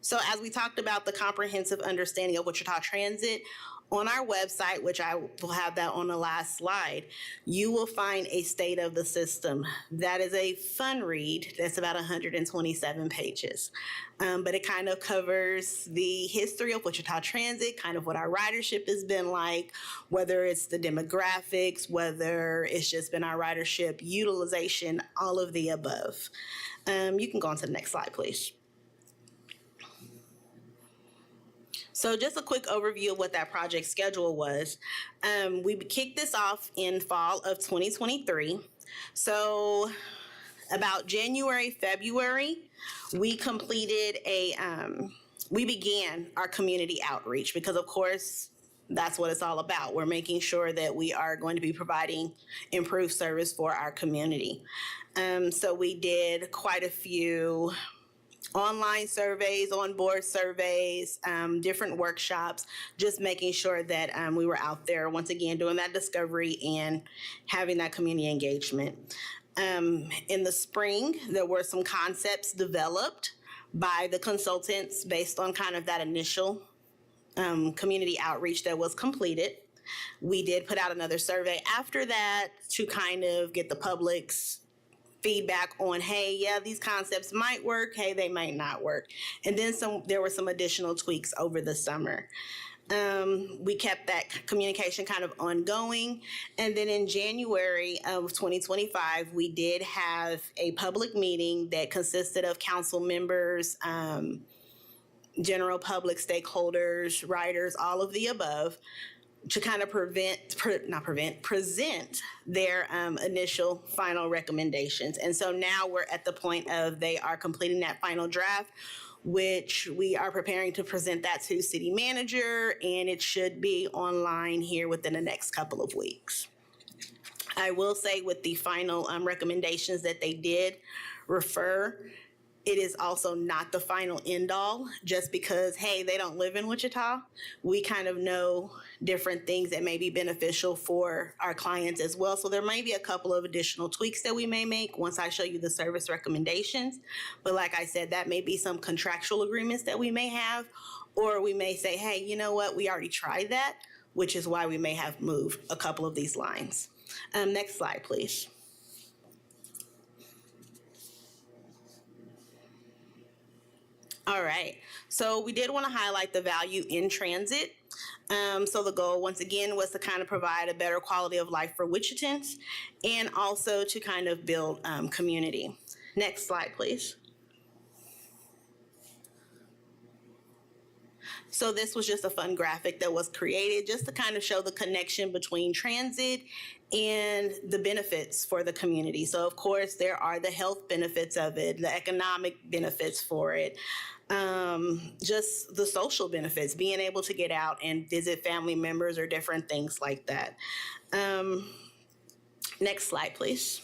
So as we talked about the comprehensive understanding of Wichita Transit, on our website, which I will have that on the last slide, you will find a state of the system. That is a fun read. That's about 127 pages. But it kind of covers the history of Wichita Transit, kind of what our ridership has been like, whether it's the demographics, whether it's just been our ridership utilization, all of the above. You can go on to the next slide, please. So just a quick overview of what that project schedule was. We kicked this off in fall of 2023. So about January, February, we completed we began our community outreach because, of course, that's what it's all about. We're making sure that we are going to be providing improved service for our community. So we did quite a few online surveys, on-board surveys, different workshops, just making sure that we were out there, once again, doing that discovery and having that community engagement. In the spring, there were some concepts developed by the consultants based on kind of that initial community outreach that was completed. We did put out another survey after that to kind of get the public's feedback on, hey, yeah, these concepts might work, hey, they might not work. And then there were some additional tweaks over the summer. We kept that communication kind of ongoing. And then in January of 2025, we did have a public meeting that consisted of council members, general public stakeholders, riders, all of the above, to kind of present their initial final recommendations. And so now we're at the point of they are completing that final draft, which we are preparing to present that to city manager, and it should be online here within the next couple of weeks. I will say with the final recommendations that they did refer, it is also not the final end all, just because, hey, they don't live in Wichita. We kind of know different things that may be beneficial for our clients as well. So there may be a couple of additional tweaks that we may make once I show you the service recommendations. But like I said, that may be some contractual agreements that we may have, or we may say, hey, you know what, we already tried that, which is why we may have moved a couple of these lines. Next slide, please. All right, so we did want to highlight the value in transit. So the goal, once again, was to kind of provide a better quality of life for Wichitans and also to kind of build community. Next slide, please. So this was just a fun graphic that was created just to kind of show the connection between transit and the benefits for the community. So of course, there are the health benefits of it, the economic benefits for it, just the social benefits, being able to get out and visit family members or different things like that. Next slide, please.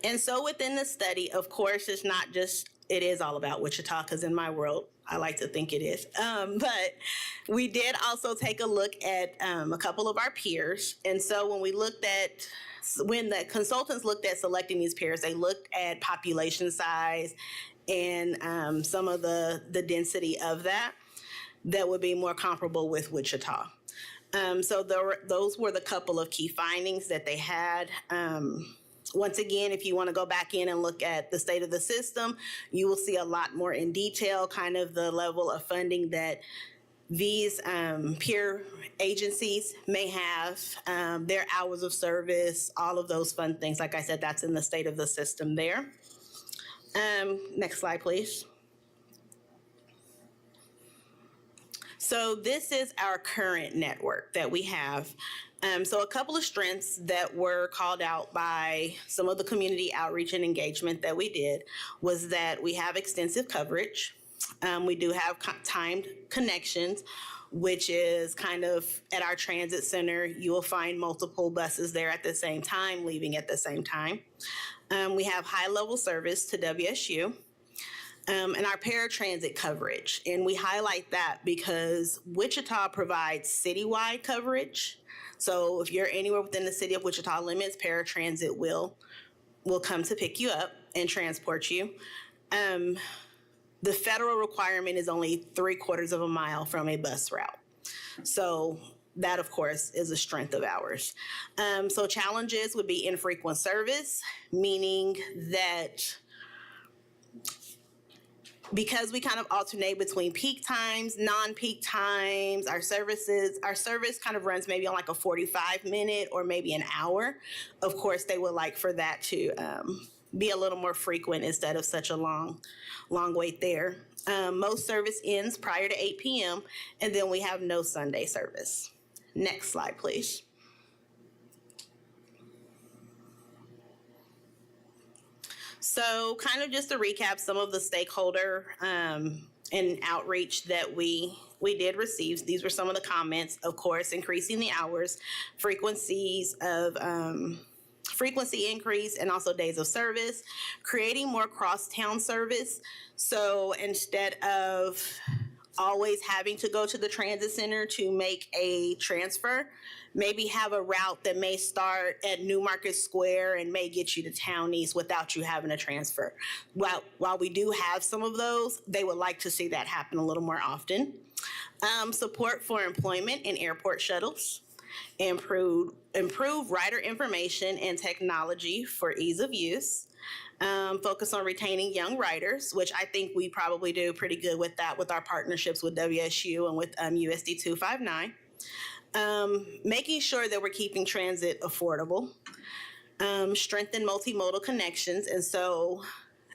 And so within the study, of course, it's not just, it is all about Wichita, because in my world, I like to think it is. But we did also take a look at a couple of our peers. And so when the consultants looked at selecting these peers, they looked at population size and some of the density of that would be more comparable with Wichita. So those were the couple of key findings that they had. Once again, if you want to go back in and look at the state of the system, you will see a lot more in detail, kind of the level of funding that these peer agencies may have their hours of service, all of those fun things. Like I said, that's in the state of the system there. Next slide, please. So this is our current network that we have. So a couple of strengths that were called out by some of the community outreach and engagement that we did was that we have extensive coverage. We do have timed connections, which is kind of at our transit center, you will find multiple buses there at the same time, leaving at the same time. We have high level service to WSU. And our paratransit coverage. And we highlight that because Wichita provides citywide coverage. So if you're anywhere within the city of Wichita limits, paratransit will come to pick you up and transport you. The federal requirement is only 3/4 of a mile from a bus route. So that, of course, is a strength of ours. So challenges would be infrequent service, meaning that because we kind of alternate between peak times, non-peak times, our service kind of runs maybe on like a 45-minute or maybe an hour. Of course, they would like for that to be a little more frequent instead of such a long wait there. Most service ends prior to 8 p.m. and then we have no Sunday service. Next slide, please. So kind of just to recap some of the stakeholder and outreach that we did receive. These were some of the comments. Of course, increasing the hours, frequency increase, and also days of service, creating more cross-town service. So instead of always having to go to the transit center to make a transfer, maybe have a route that may start at New Market Square and may get you to Town East without you having to transfer. While we do have some of those, they would like to see that happen a little more often. Support for employment and airport shuttles. Improve rider information and technology for ease of use. Focus on retaining young riders, which I think we probably do pretty good with that with our partnerships with WSU and with USD 259. Making sure that we're keeping transit affordable. Strengthen multimodal connections. And so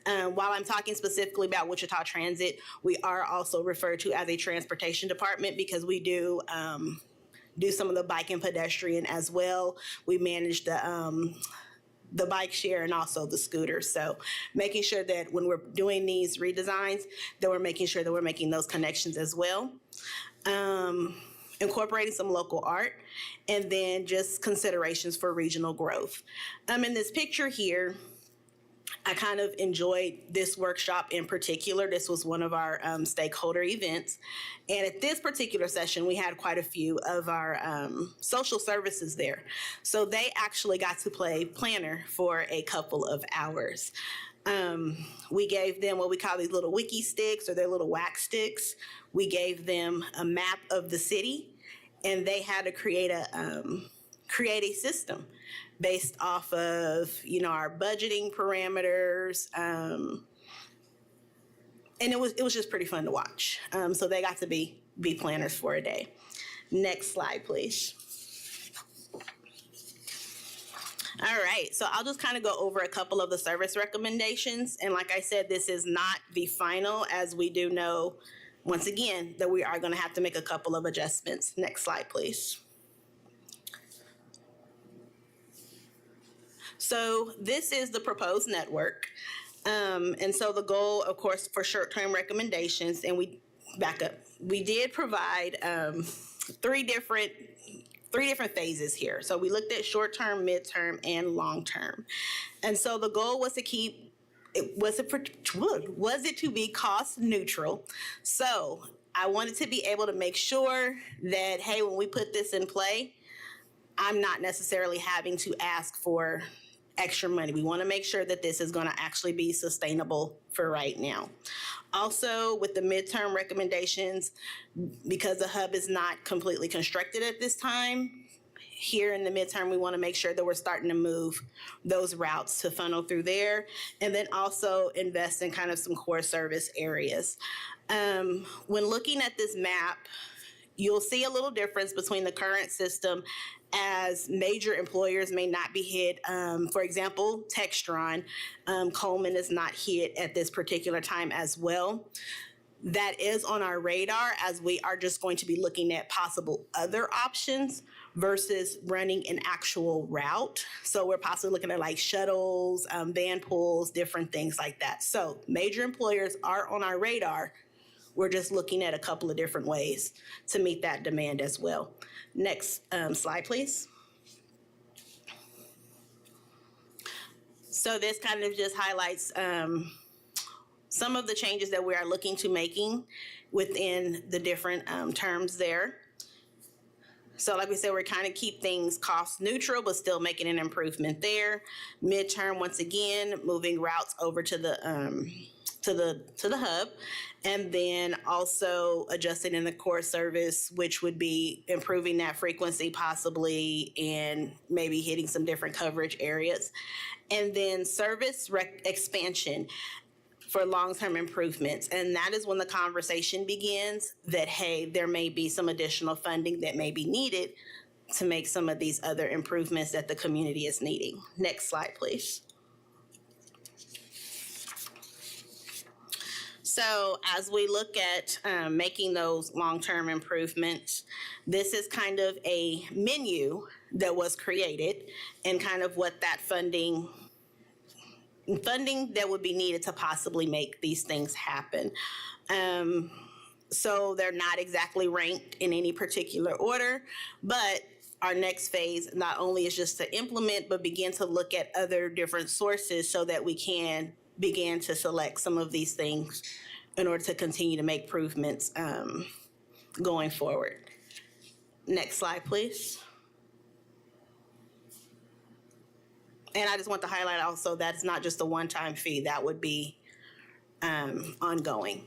while I'm talking specifically about Wichita Transit, we are also referred to as a transportation department because we do some of the bike and pedestrian as well. We manage the bike share and also the scooters. So making sure that when we're doing these redesigns, that we're making sure that we're making those connections as well. Incorporating some local art, and then just considerations for regional growth. In this picture here, I kind of enjoyed this workshop in particular. This was one of our stakeholder events. And at this particular session, we had quite a few of our social services there. So they actually got to play planner for a couple of hours. We gave them what we call these little wiki sticks or their little wax sticks. We gave them a map of the city, and they had to create a system based off of, our budgeting parameters. And it was just pretty fun to watch. So they got to be planners for a day. Next slide, please. All right, so I'll just kind of go over a couple of the service recommendations. And like I said, this is not the final, as we do know, once again, that we are going to have to make a couple of adjustments. Next slide, please. So this is the proposed network. And so the goal, of course, for short-term recommendations, and we did provide three different phases here. So we looked at short-term, midterm, and long-term. And so the goal was to to be cost neutral. So I wanted to be able to make sure that, hey, when we put this in play, I'm not necessarily having to ask for extra money. We want to make sure that this is going to actually be sustainable for right now. Also, with the midterm recommendations, because the hub is not completely constructed at this time, here in the midterm, we want to make sure that we're starting to move those routes to funnel through there, and then also invest in kind of some core service areas. When looking at this map, you'll see a little difference between the current system as major employers may not be hit. For example, Textron, Coleman is not hit at this particular time as well. That is on our radar as we are just going to be looking at possible other options versus running an actual route. So we're possibly looking at like shuttles, van pools, different things like that. So major employers are on our radar. We're just looking at a couple of different ways to meet that demand as well. Next slide, please. So this kind of just highlights some of the changes that we are looking to making within the different terms there. So like we said, we're kind of keep things cost neutral, but still making an improvement there. Midterm, once again, moving routes over to the hub, and then also adjusting in the core service, which would be improving that frequency possibly and maybe hitting some different coverage areas. And then service expansion for long-term improvements. And that is when the conversation begins that, hey, there may be some additional funding that may be needed to make some of these other improvements that the community is needing. Next slide, please. So as we look at making those long-term improvements, this is kind of a menu that was created and kind of what that funding that would be needed to possibly make these things happen. So they're not exactly ranked in any particular order, but our next phase not only is just to implement, but begin to look at other different sources so that we can begin to select some of these things in order to continue to make improvements going forward. Next slide, please. And I just want to highlight also that it's not just a one-time fee, that would be ongoing.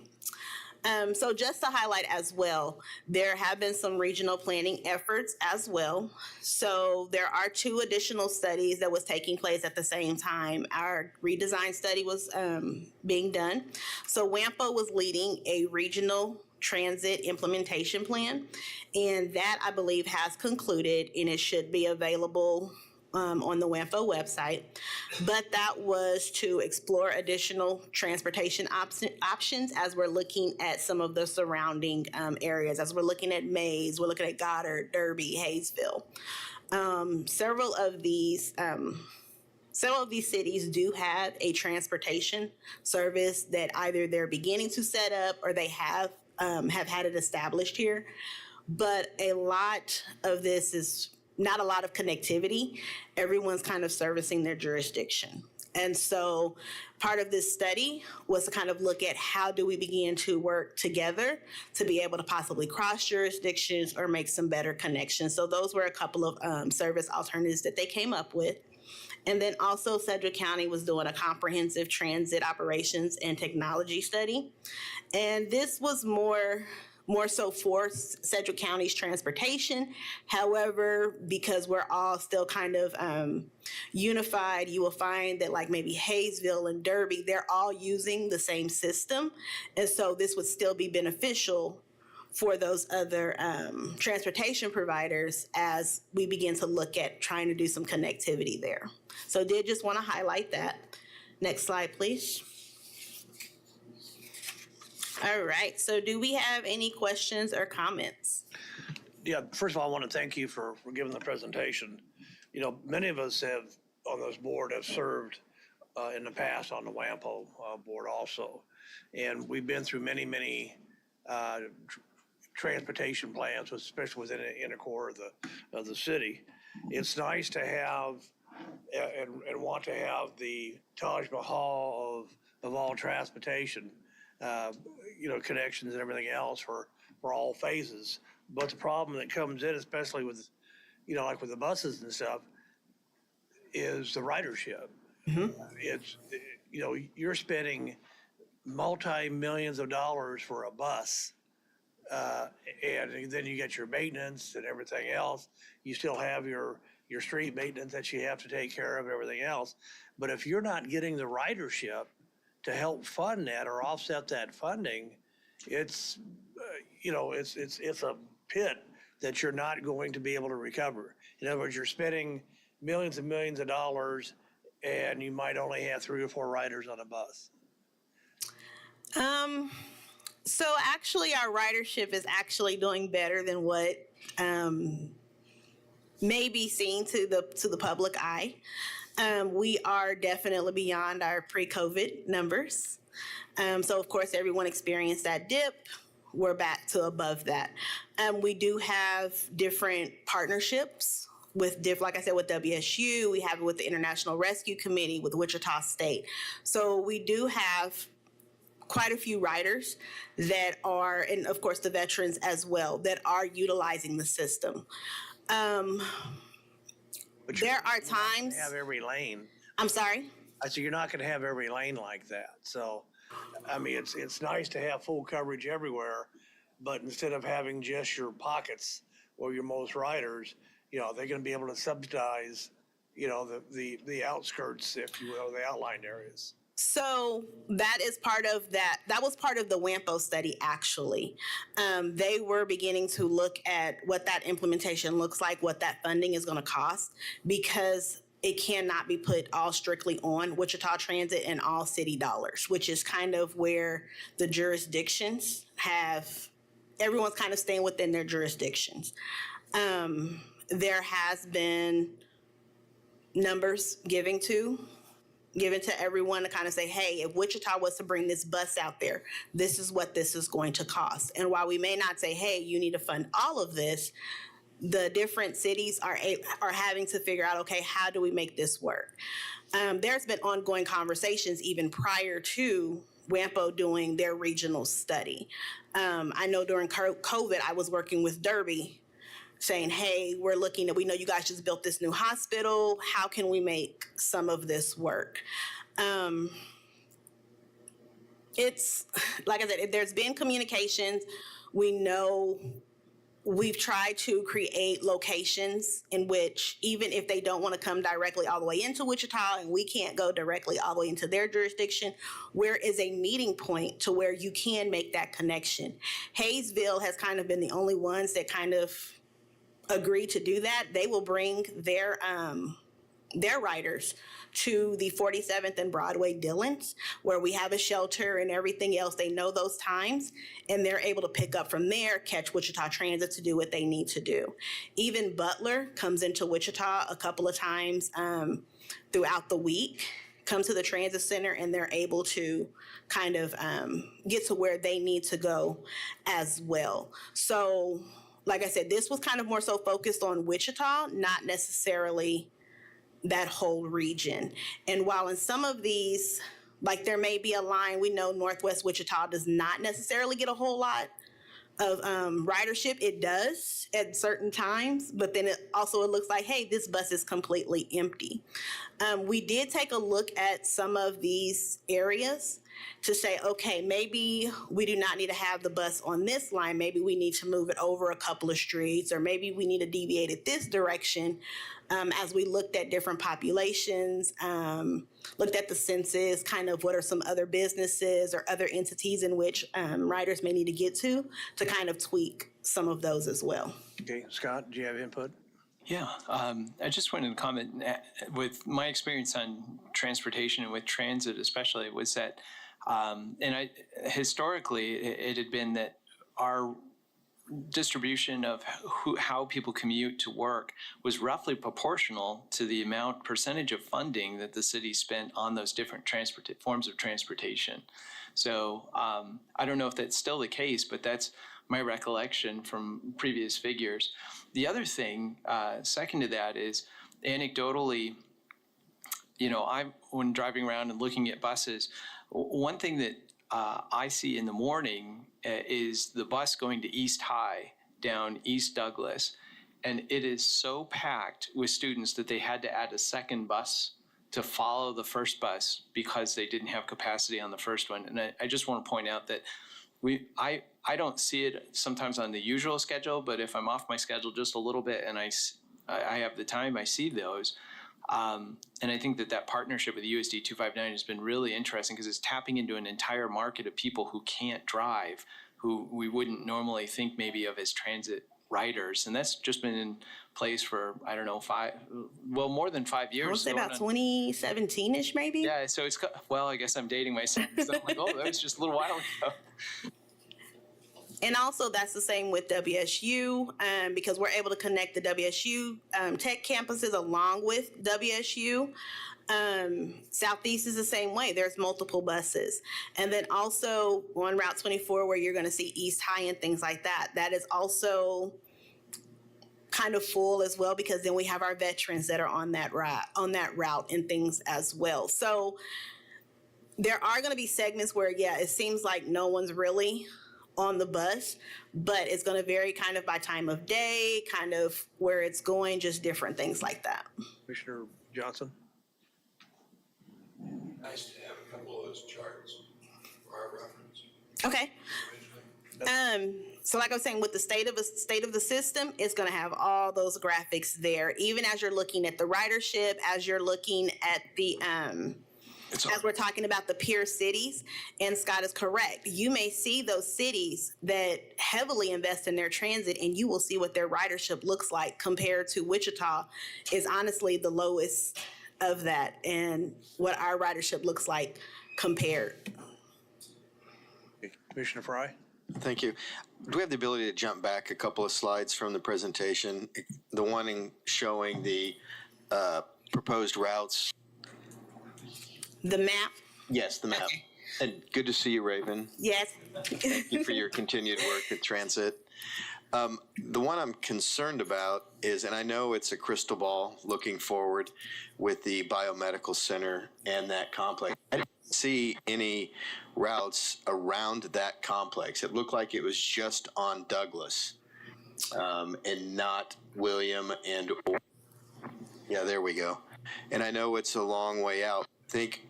So just to highlight as well, there have been some regional planning efforts as well. So there are 2 additional studies that was taking place at the same time. Our redesign study was being done. So WAMPO was leading a regional transit implementation plan, and that I believe has concluded and it should be available on the WAMPO website. But that was to explore additional transportation options as we're looking at some of the surrounding areas. As we're looking at Mays, we're looking at Goddard, Derby, Hayesville. Several of these cities do have a transportation service that either they're beginning to set up or they have had it established here. But a lot of this is not a lot of connectivity. Everyone's kind of servicing their jurisdiction. And so part of this study was to kind of look at how do we begin to work together to be able to possibly cross jurisdictions or make some better connections. So those were a couple of service alternatives that they came up with. And then also Sedgwick County was doing a comprehensive transit operations and technology study. And this was more so for Sedgwick County's transportation. However, because we're all still kind of unified, you will find that like maybe Hayesville and Derby, they're all using the same system. And so this would still be beneficial for those other transportation providers as we begin to look at trying to do some connectivity there. So did just want to highlight that. Next slide, please. All right, so do we have any questions or comments? Yeah, first of all, I want to thank you for giving the presentation. You know, many of us have on this board have served in the past on the WAMPO board also. And we've been through many transportation plans, especially within the inner core of the city. It's nice to have and want to have the Taj Mahal of all transportation, connections and everything else for all phases. But the problem that comes in, especially with, like with the buses and stuff, is the ridership. Mm-hmm. It's, you're spending multi-millions of dollars for a bus. And then you get your maintenance and everything else. You still have your street maintenance that you have to take care of, everything else. But if you're not getting the ridership to help fund that or offset that funding, it's pit that you're not going to be able to recover. In other words, you're spending millions and millions of dollars and you might only have 3 or 4 riders on a bus. So actually our ridership is actually doing better than what may be seen to the public eye. We are definitely beyond our pre-COVID numbers. So of course everyone experienced that dip. We're back to above that. We do have different partnerships with like I said, with WSU, we have it with the International Rescue Committee, with Wichita State. So we do have quite a few riders that are, and of course the veterans as well, that are utilizing the system. There are times. Have every lane. I'm sorry? I said, you're not going to have every lane like that. So, I mean, it's nice to have full coverage everywhere, but instead of having just your pockets or your most riders, you know, they're going to be able to subsidize, you know, the outskirts, if you will, the outlying areas. So that is part of that. That was part of the WAMPO study, actually. They were beginning to look at what that implementation looks like, what that funding is going to cost, because it cannot be put all strictly on Wichita Transit and all city dollars, which is kind of where the jurisdictions everyone's kind of staying within their jurisdictions. There has been numbers given to everyone to kind of say, hey, if Wichita was to bring this bus out there, this is what this is going to cost. And while we may not say, hey, you need to fund all of this, the different cities are having to figure out, okay, how do we make this work? There's been ongoing conversations even prior to WAMPO doing their regional study. I know during COVID, I was working with Derby saying, hey, we know you guys just built this new hospital. How can we make some of this work? It's, like I said, there's been communications. We know we've tried to create locations in which, even if they don't want to come directly all the way into Wichita and we can't go directly all the way into their jurisdiction, where is a meeting point to where you can make that connection? Hayesville has kind of been the only ones that kind of agree to do that. They will bring their riders to the 47th and Broadway Dillons, where we have a shelter and everything else. They know those times, and they're able to pick up from there, catch Wichita Transit to do what they need to do. Even Butler comes into Wichita a couple of times throughout the week, come to the transit center, and they're able to kind of get to where they need to go as well. So, like I said, this was kind of more so focused on Wichita, not necessarily that whole region. And while in some of these, like there may be a line, we know Northwest Wichita does not necessarily get a whole lot of ridership. It does at certain times, but then it looks like, hey, this bus is completely empty. We did take a look at some of these areas to say, okay, maybe we do not need to have the bus on this line. Maybe we need to move it over a couple of streets, or maybe we need to deviate it this direction. As we looked at different populations, looked at the census, kind of what are some other businesses or other entities in which riders may need to get to kind of tweak some of those as well. Okay, Scott, do you have input? Yeah, I just wanted to comment with my experience on transportation and with transit especially was that, historically it had been that our distribution of how people commute to work was roughly proportional to the percentage of funding that the city spent on those different forms of transportation. So I don't know if that's still the case, but that's my recollection from previous figures. The other thing, second to that, is anecdotally, when driving around and looking at buses, one thing that I see in the morning is the bus going to East High down East Douglas, and it is so packed with students that they had to add a second bus to follow the first bus because they didn't have capacity on the first one. And I just want to point out that I don't see it sometimes on the usual schedule, but if I'm off my schedule just a little bit and I have the time, I see those. And I think that partnership with USD 259 has been really interesting because it's tapping into an entire market of people who can't drive, who we wouldn't normally think maybe of as transit riders, and that's just been in place for, I don't know, more than 5 years. I would say So about 2017-ish, maybe. yeah, so it's, well, I guess I'm dating myself. So I'm like, oh, that was just a little while ago. And also that's the same with WSU, because we're able to connect the WSU tech campuses along with WSU. Southeast is the same way. There's multiple buses. And then also on Route 24 where you're going to see East High and things like that, that is also kind of full as well, because then we have our veterans that are on that route and things as well. So there are going to be segments where, yeah, it seems like no one's really on the bus, but it's going to vary kind of by time of day, kind of where it's going, just different things like that. Commissioner Johnson? Nice to have a couple of those charts for our reference. Okay. So like I was saying, with the state of the system, it's going to have all those graphics there, even as you're looking at the ridership, as you're looking at the as we're talking about the peer cities. And Scott is correct. You may see those cities that heavily invest in their transit, and you will see what their ridership looks like compared to Wichita is honestly the lowest of that, and what our ridership looks like compared. Commissioner Fry? Thank you. Do we have the ability to jump back a couple of slides from the presentation? The one showing the proposed routes. The map? Yes, the map. And good to see you, Raven. Yes. Thank you for your continued work at Transit. The one I'm concerned about is, and I know it's a crystal ball looking forward with the biomedical center and that complex. I didn't see any routes around that complex. It looked like it was just on Douglas and not William and, yeah, there we go. And I know it's a long way out. I think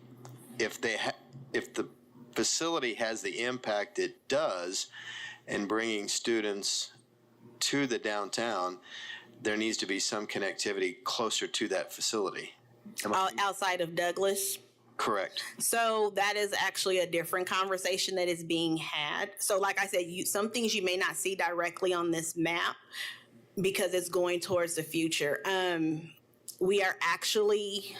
if the facility has the impact it does in bringing students to the downtown, there needs to be some connectivity closer to that facility. Outside of Douglas? Correct. So that is actually a different conversation that is being had. So like I said, some things you may not see directly on this map because it's going towards the future. We are actually...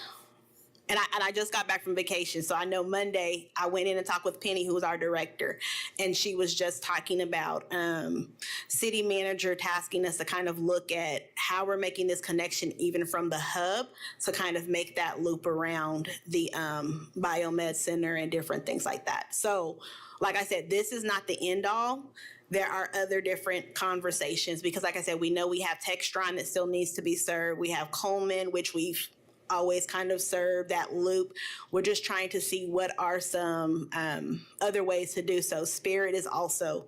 And I just got back from vacation. So I know Monday I went in and talked with Penny, who was our director. And she was just talking about city manager tasking us to kind of look at how we're making this connection even from the hub to kind of make that loop around the biomed center and different things like that. So like I said, this is not the end all. There are other different conversations because like I said, we know we have Textron that still needs to be served. We have Coleman, which we've always kind of serve that loop. We're just trying to see what are some other ways to do so. Spirit is also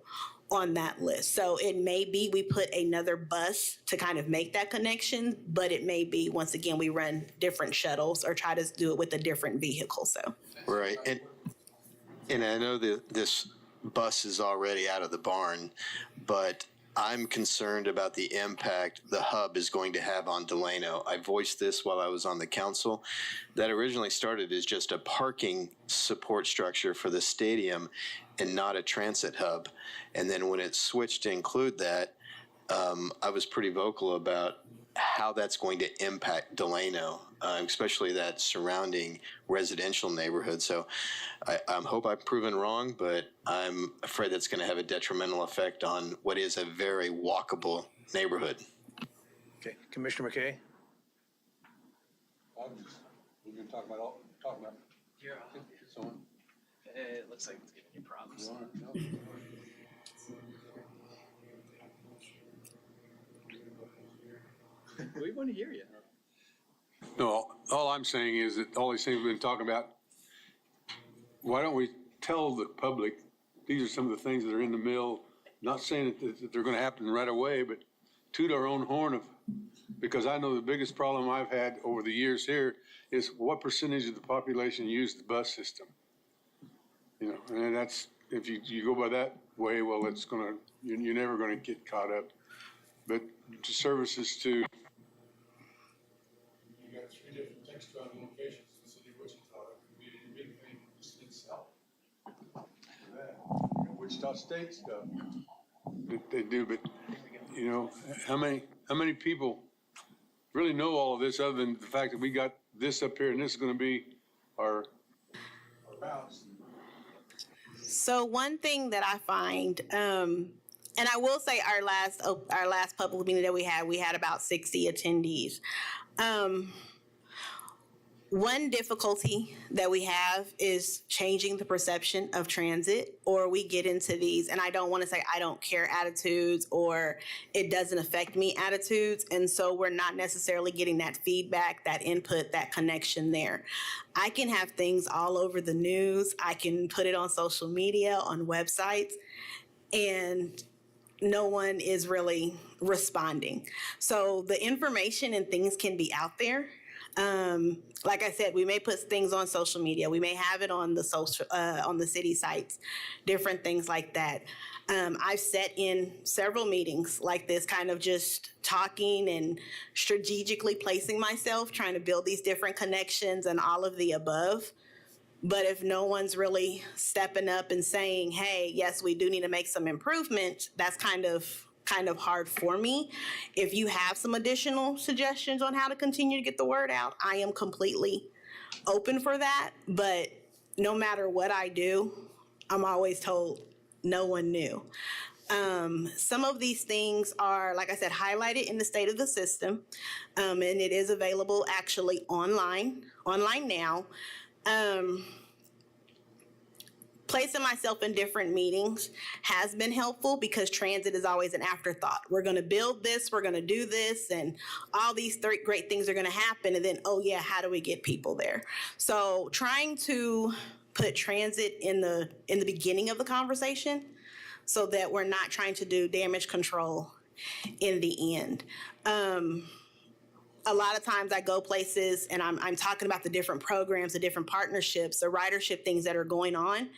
on that list. So it may be we put another bus to kind of make that connection, but it may be, once again, we run different shuttles or try to do it with a different vehicle. So right. And I know that this bus is already out of the barn, but I'm concerned about the impact the hub is going to have on Delano. I voiced this while I was on the council. That originally started as just a parking support structure for the stadium and not a transit hub. And then when it switched to include that, I was pretty vocal about how that's going to impact Delano, especially that surrounding residential neighborhood. So I hope I've proven wrong, but I'm afraid that's going to have a detrimental effect on what is a very walkable neighborhood. Okay, Commissioner McKay? We've been talking about You're on. so It looks like it's giving you problems. We want to hear you. No, all I'm saying is that all these things we've been talking about, why don't we tell the public, these are some of the things that are in the mill, not saying that they're going to happen right away, but toot our own horn of, because I know the biggest problem I've had over the years here is what percentage of the population use the bus system? You know, and that's, if you go by that way, well, it's going to, you're never going to get caught up. But services to, you got 3 different Textron locations in the city of Wichita. It could be a big thing just itself. That. Wichita State stuff. They do, but you know, how many people really know all of this other than the fact that we got this up here and this is going to be our routes? So one thing that I find, and I will say our last public meeting that we had about 60 attendees. One difficulty that we have is changing the perception of transit, or we get into these, and I don't want to say I don't care attitudes or it doesn't affect me attitudes. And so we're not necessarily getting that feedback, that input, that connection there. I can have things all over the news. I can put it on social media, on websites, and no one is really responding. So the information and things can be out there. Like I said, we may put things on social media. We may have it on the city sites, different things like that. I've sat in several meetings like this, kind of just talking and strategically placing myself, trying to build these different connections and all of the above. But if no one's really stepping up and saying, hey, yes, we do need to make some improvement, that's kind of hard for me. If you have some additional suggestions on how to continue to get the word out, I am completely open for that. But no matter what I do, I'm always told no one knew. Some of these things are, like I said, highlighted in the state of the system, and it is available actually online now. Placing myself in different meetings has been helpful because transit is always an afterthought. We're going to build this, we're going to do this, and all these great things are going to happen. And then, oh yeah, how do we get people there? So trying to put transit in the beginning of the conversation so that we're not trying to do damage control in the end. A lot of times I go places and I'm talking about the different programs, the different partnerships, the ridership things that are going on.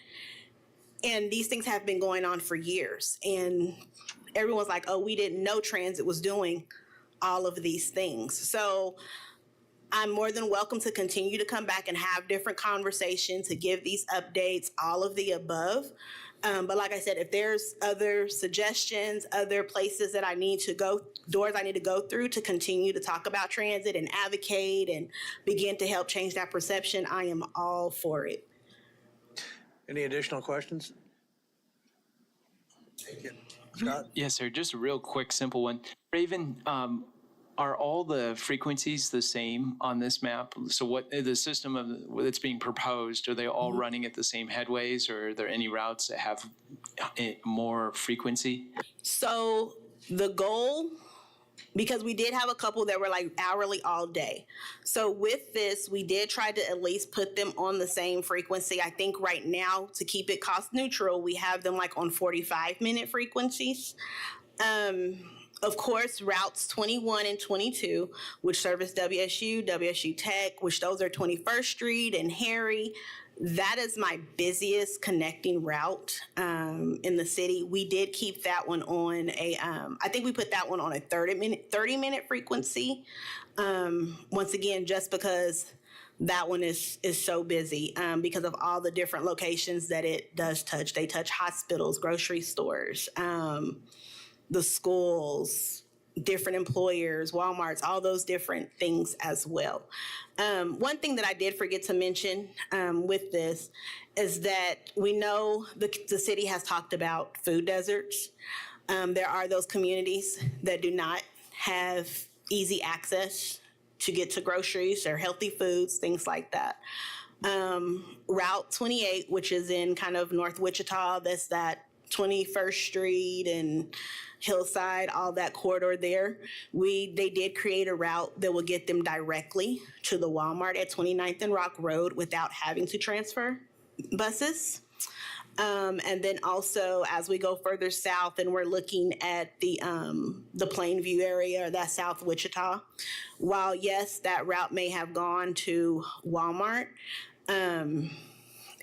And these things have been going on for years. And everyone's like, oh, we didn't know transit was doing all of these things. So I'm more than welcome to continue to come back and have different conversations, to give these updates, all of the above. But like I said, if there's other suggestions, other places that I need to go, doors I need to go through to continue to talk about transit and advocate and begin to help change that perception, I am all for it. Any additional questions? Scott? Yes, sir. Just a real quick, simple one. Raven, are all the frequencies the same on this map? So what the system that's being proposed, are they all running at the same headways, or are there any routes that have more frequency? So the goal, because we did have a couple that were like hourly all day. So with this, we did try to at least put them on the same frequency. I think right now, to keep it cost neutral, we have them like on 45-minute frequencies. Of course, routes 21 and 22, which service WSU, WSU Tech, which those are 21st Street and Harry. That is my busiest connecting route in the city. We did keep that one on I think we put that one on a 30-minute frequency. Once again, just because that one is so busy because of all the different locations that it does touch. They touch hospitals, grocery stores, the schools, different employers, Walmarts, all those different things as well. One thing that I did forget to mention with this is that we know the city has talked about food deserts. There are those communities that do not have easy access to get to groceries or healthy foods, things like that. Route 28, which is in kind of North Wichita, that's that 21st Street and Hillside, all that corridor there. They did create a route that will get them directly to the Walmart at 29th and Rock Road without having to transfer buses. And then also, as we go further south and we're looking at the Plainview area, or that South Wichita, while yes, that route may have gone to Walmart,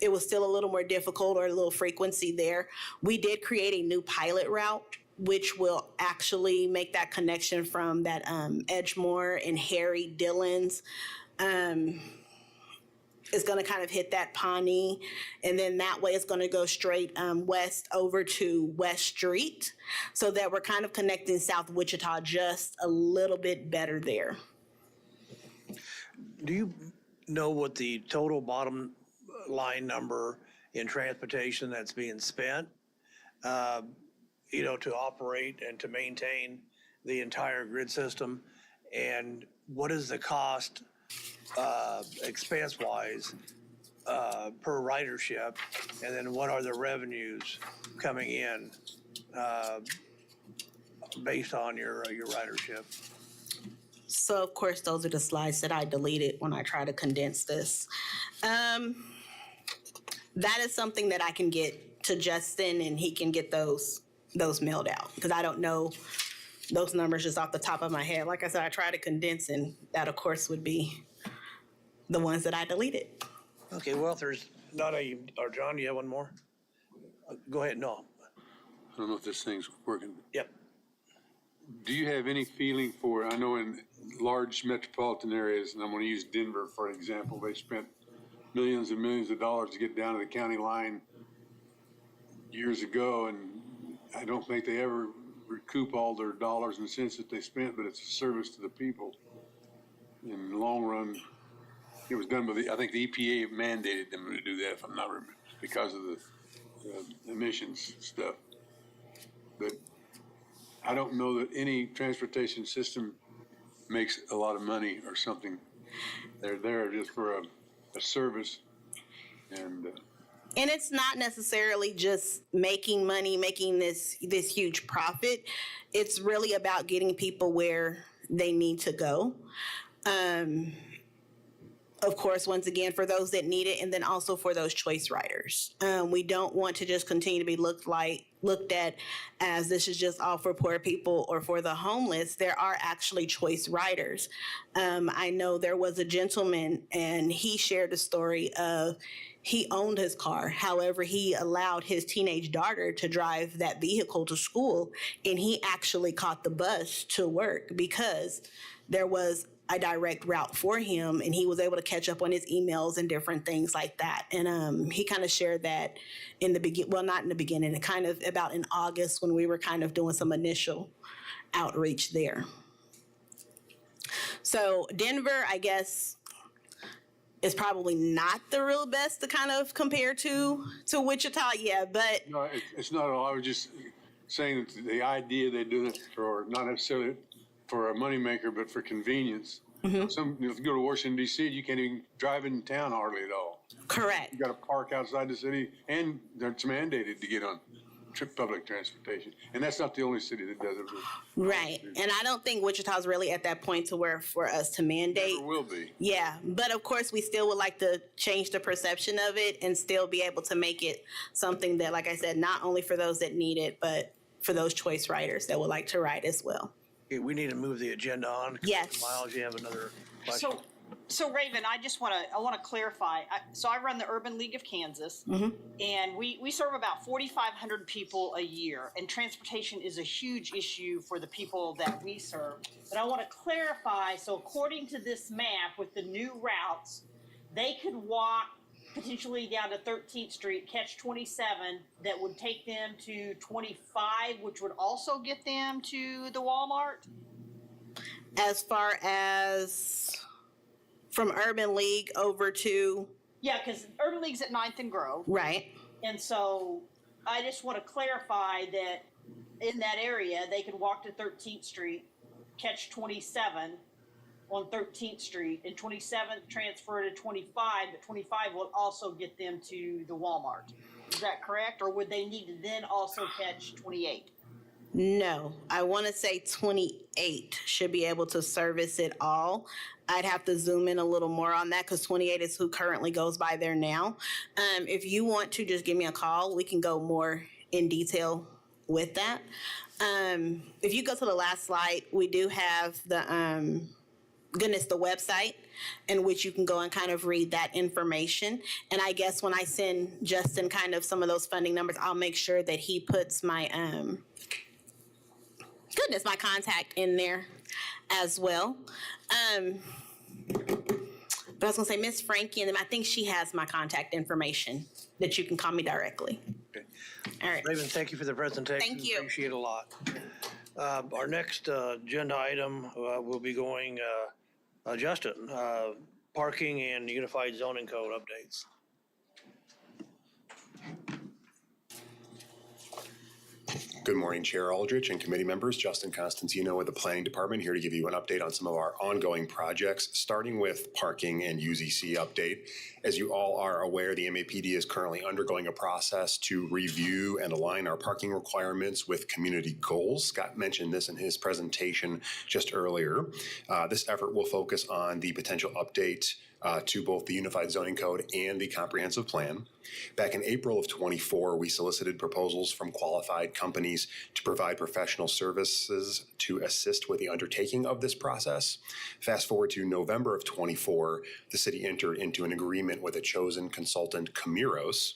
it was still a little more difficult, or a little frequency there. We did create a new pilot route, which will actually make that connection from that Edgemore and Harry Dillon's. is going to kind of hit that Pawnee, and then that way it's going to go straight west over to West Street, so that we're kind of connecting South Wichita just a little bit better there. Do you know what the total bottom line number in transportation that's being spent, to operate and to maintain the entire grid system? And what is the cost, expense-wise, per ridership? And then what are the revenues coming in based on your ridership? So, of course, those are the slides that I deleted when I try to condense this. That is something that I can get to Justin, and he can get those mailed out, because I don't know those numbers just off the top of my head. Like I said, I try to condense, and that, of course, would be the ones that I deleted. Okay, well, if there's not or John, you have one more? Go ahead, no. I don't know if this thing's working. Yep. Do you have any feeling for, I know in large metropolitan areas, and I'm going to use Denver for an example, they spent millions and millions of dollars to get down to the county line years ago, and I don't think they ever recoup all their dollars and cents that they spent, but it's a service to the people. In the long run, it was done by I think the EPA mandated them to do that, if I'm not remembering, because of the emissions stuff. But I don't know that any transportation system makes a lot of money or something. They're there just for a service, and it's not necessarily just making money, making this huge profit. It's really about getting people where they need to go. Of course, once again, for those that need it, and then also for those choice riders. We don't want to just continue to be looked at as this is just all for poor people or for the homeless. There are actually choice riders. I know there was a gentleman, and he shared a story of he owned his car. However, he allowed his teenage daughter to drive that vehicle to school, and he actually caught the bus to work because there was a direct route for him, and he was able to catch up on his emails and different things like that. And he kind of shared that in the beginning, well, not in the beginning, kind of about in August when we were kind of doing some initial outreach there. So Denver, I guess, is probably not the real best to kind of compare to Wichita, yeah, but. No, it's not at all. I was just saying that the idea they're doing it for, not necessarily for a moneymaker, but for convenience. Mm-hmm. If you go to Washington, D.C., you can't even drive in town hardly at all. Correct. You got to park outside the city, and it's mandated to get on public transportation. And that's not the only city that does it. Right. And I don't think Wichita's really at that point to where for us to mandate. Never will be. Yeah. But of course, we still would like to change the perception of it and still be able to make it something that, like I said, not only for those that need it, but for those choice riders that would like to ride as well. Okay, we need to move the agenda on. Yes. Miles, you have another question? So Raven, I want to clarify. I run the Urban League of Kansas, and we serve about 4,500 people a year, and transportation is a huge issue for the people that we serve. But I want to clarify, so according to this map with the new routes, they could walk potentially down to 13th Street, catch 27, that would take them to 25, which would also get them to the Walmart? As far as from Urban League over to? Yeah, because Urban League's at 9th and Grove. Right. And so I just want to clarify that in that area, they could walk to 13th Street, catch 27 on 13th Street, and 27th transfer to 25, but 25 will also get them to the Walmart. Is that correct? Or would they need to then also catch 28? No, I want to say 28 should be able to service it all. I'd have to zoom in a little more on that because 28 is who currently goes by there now. If you want to just give me a call, we can go more in detail with that. If you go to the last slide, we do have the website in which you can go and kind of read that information. And I guess when I send Justin kind of some of those funding numbers, I'll make sure that he puts my my contact in there as well. But I was gonna say Miss Frankie, and then I think she has my contact information that you can call me directly. Okay. All right. Raven, thank you for the presentation. Thank you. Appreciate it a lot. Our next agenda item will be going, Justin, parking and unified zoning code updates. Good morning, Chair Aldrich and committee members. Justin Constantino with the Planning Department here to give you an update on some of our ongoing projects, starting with parking and UZC update. As you all are aware, the MAPD is currently undergoing a process to review and align our parking requirements with community goals. Scott mentioned this in his presentation just earlier. This effort will focus on the potential update to both the Unified Zoning Code and the Comprehensive Plan. Back in April of 24, we solicited proposals from qualified companies to provide professional services to assist with the undertaking of this process. Fast forward to November of 24, the city entered into an agreement with a chosen consultant, Camiros.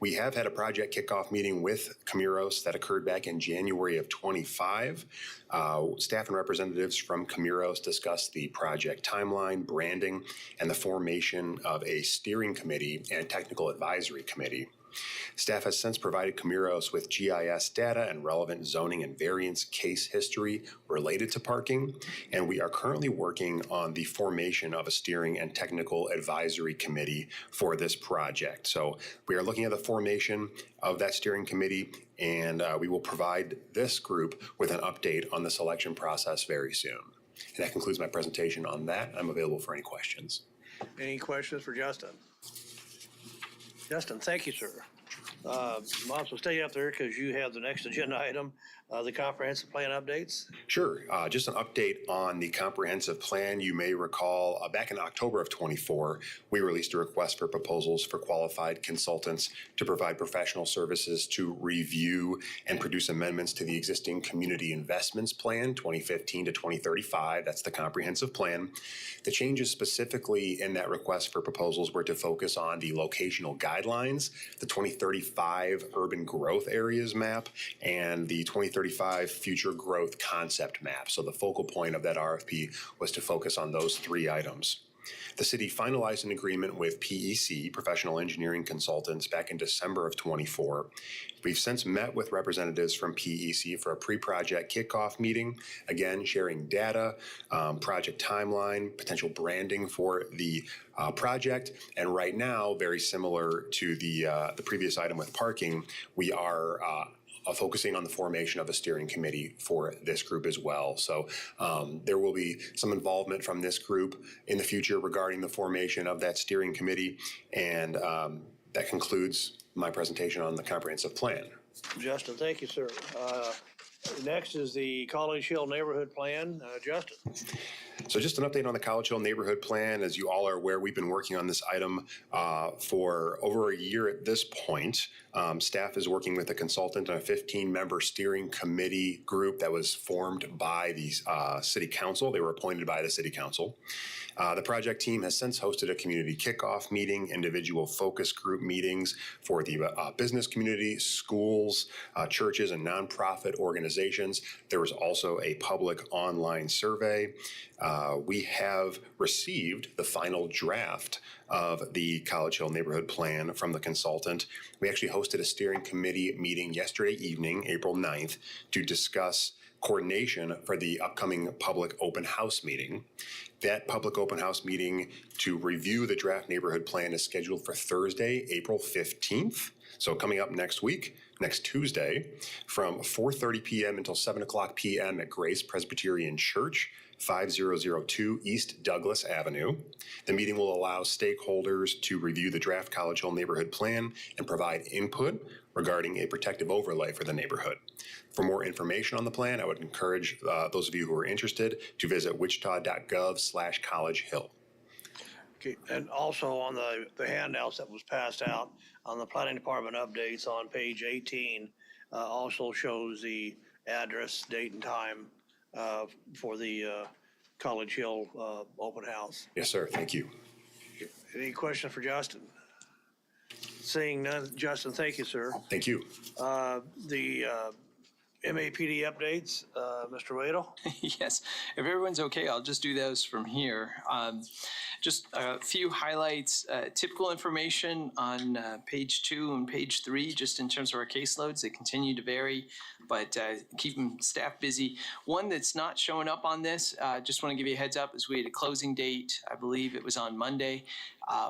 We have had a project kickoff meeting with Camiros that occurred back in January of 25. Staff and representatives from Camiros discussed the project timeline, branding, and the formation of a steering committee and technical advisory committee. Staff has since provided Camiros with GIS data and relevant zoning and variance case history related to parking, and we are currently working on the formation of a steering and technical advisory committee for this project. So we are looking at the formation of that steering committee, and we will provide this group with an update on the selection process very soon. And that concludes my presentation on that. I'm available for any questions. Any questions for Justin? Justin, thank you, sir. Might stay up there because you have the next agenda item, the comprehensive plan updates. Sure. Just an update on the comprehensive plan. You may recall back in October of 24, we released a request for proposals for qualified consultants to provide professional services to review and produce amendments to the existing community investments plan 2015 to 2035. That's the comprehensive plan. The changes specifically in that request for proposals were to focus on the locational guidelines, the 2035 urban growth areas map, and the 2035 future growth concept map. So the focal point of that RFP was to focus on those three items. The city finalized an agreement with PEC, Professional Engineering Consultants, back in December of 24. We've since met with representatives from PEC for a pre-project kickoff meeting, again, sharing data, project timeline, potential branding for the project. And right now, very similar to the previous item with parking, we are focusing on the formation of a steering committee for this group as well. So there will be some involvement from this group in the future regarding the formation of that steering committee. And that concludes my presentation on the comprehensive plan. Justin, thank you, sir. Next is the College Hill Neighborhood Plan. Justin. So just an update on the College Hill Neighborhood Plan. As you all are aware, we've been working on this item for over a year at this point. Staff is working with a consultant on a 15-member steering committee group that was formed by the City Council. They were appointed by the City Council. The project team has since hosted a community kickoff meeting, individual focus group meetings for the business community, schools, churches, and nonprofit organizations. There was also a public online survey. We have received the final draft of the College Hill Neighborhood Plan from the consultant. We actually hosted a steering committee meeting yesterday evening, April 9th, to discuss coordination for the upcoming public open house meeting. That public open house meeting to review the draft neighborhood plan is scheduled for Thursday, April 15th. So coming up next week, next Tuesday, from 4:30 p.m. until 7 o'clock p.m. at Grace Presbyterian Church, 5002 East Douglas Avenue. The meeting will allow stakeholders to review the draft College Hill neighborhood plan and provide input regarding a protective overlay for the neighborhood. For more information on the plan, I would encourage those of you who are interested to visit wichita.gov/College Hill. Okay, and also on the handouts that was passed out on the planning department updates on page 18, also shows the address, date, and time for the College Hill open house. Yes, sir. Thank you. Any questions for Justin? Seeing none, Justin, thank you, sir. Thank you. The MAPD updates, Mr. Waddle? Yes, if everyone's okay, I'll just do those from here. Just a few highlights, typical information on page 2 and page 3, just in terms of our caseloads. They continue to vary, but keeping staff busy. One that's not showing up on this, just want to give you a heads up, is we had a closing date, I believe it was on Monday.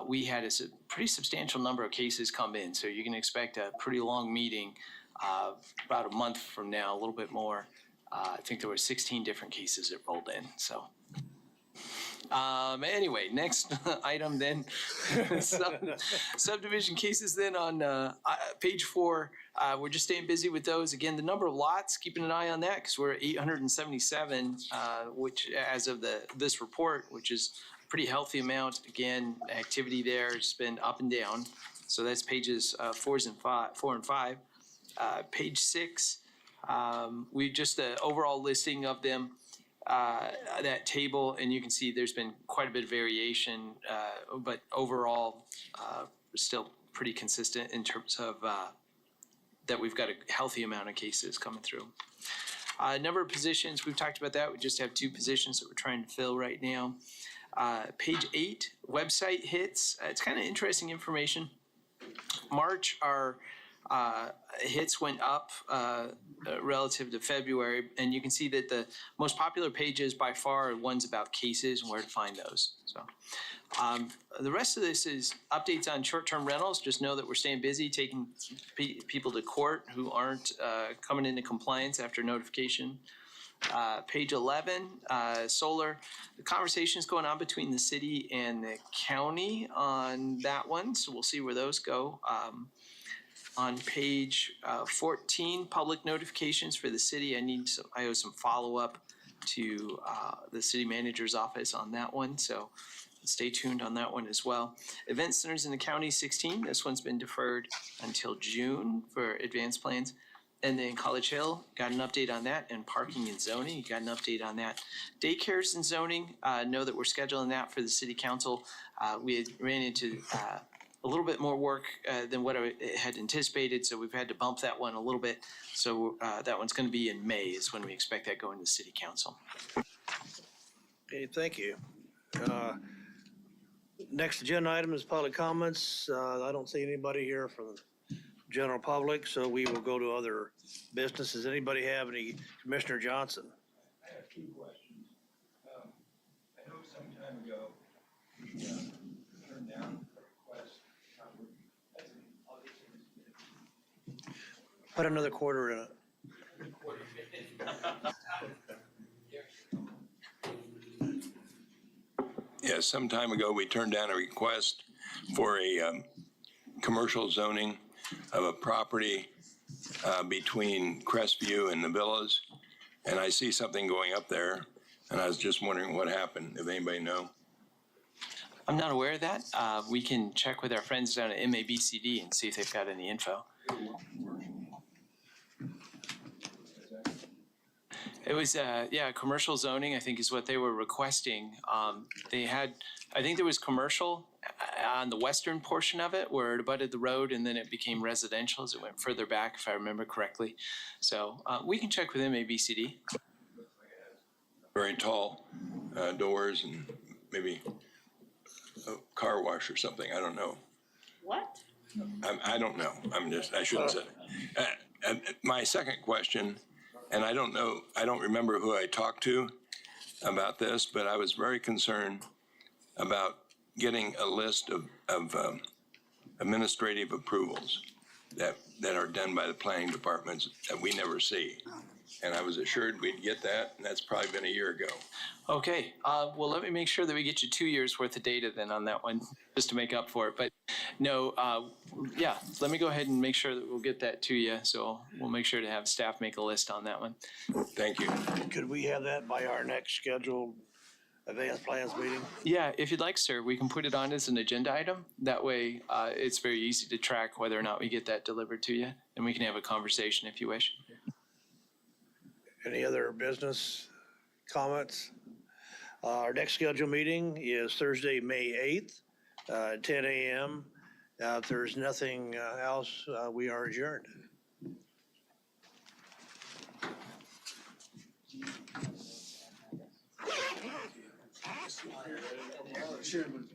We had a pretty substantial number of cases come in, so you can expect a pretty long meeting about a month from now, a little bit more. I think there were 16 different cases that rolled in, so. Anyway, next item then, subdivision cases then on page 4. We're just staying busy with those. Again, the number of lots, keeping an eye on that because we're at 877, which as of this report, which is a pretty healthy amount. Again, activity there has been up and down. So that's pages 4 and 5. Page 6, we just the overall listing of them, that table, and you can see there's been quite a bit of variation, but overall, still pretty consistent in terms of that we've got a healthy amount of cases coming through. Number of positions, we've talked about that. We just have 2 positions that we're trying to fill right now. Page 8, website hits. It's kind of interesting information. March, our hits went up relative to February, and you can see that the most popular pages by far are ones about cases and where to find those. So the rest of this is updates on short-term rentals. Just know that we're staying busy taking people to court who aren't coming into compliance after notification. Page 11, solar. The conversation's going on between the city and the county on that one, so we'll see where those go. On page 14, public notifications for the city. I owe some follow-up to the city manager's office on that one, so stay tuned on that one as well. Event centers in the county, 16. This one's been deferred until June for advanced plans. And then College Hill, got an update on that, and parking and zoning, got an update on that. Daycares and zoning, know that we're scheduling that for the city council. We had ran into a little bit more work than what I had anticipated, so we've had to bump that one a little bit. So that one's going to be in May is when we expect that going to the city council. Okay, thank you. Next agenda item is public comments. I don't see anybody here from the general public, so we will go to other businesses. Anybody have any? Commissioner Johnson. I have 2 questions. I know some time ago, we turned down a request. Put another quarter in it. Yeah, some time ago, we turned down a request for a commercial zoning of a property between Crestview and the Villas. And I see something going up there, and I was just wondering what happened, if anybody know. I'm not aware of that. We can check with our friends down at MABCD and see if they've got any info. It was, commercial zoning, I think is what they were requesting. They had, I think there was commercial on the western portion of it where it abutted the road, and then it became residential as it went further back, if I remember correctly. So we can check with MABCD. Very tall doors and maybe a car wash or something. I don't know. What? I don't know. I shouldn't say. My second question, and I don't remember who I talked to about this, but I was very concerned about getting a list of administrative approvals that are done by the planning departments that we never see. And I was assured we'd get that, and that's probably been a year ago. Okay, well, let me make sure that we get you 2 years worth of data then on that one, just to make up for it. But no, let me go ahead and make sure that we'll get that to you. So we'll make sure to have staff make a list on that one. Thank you. Could we have that by our next scheduled advanced plans meeting? Yeah, if you'd like, sir, we can put it on as an agenda item. That way, it's very easy to track whether or not we get that delivered to you, and we can have a conversation if you wish. Any other business comments? Our next scheduled meeting is Thursday, May 8th, 10 a.m. If there's nothing else, we are adjourned. Chairman.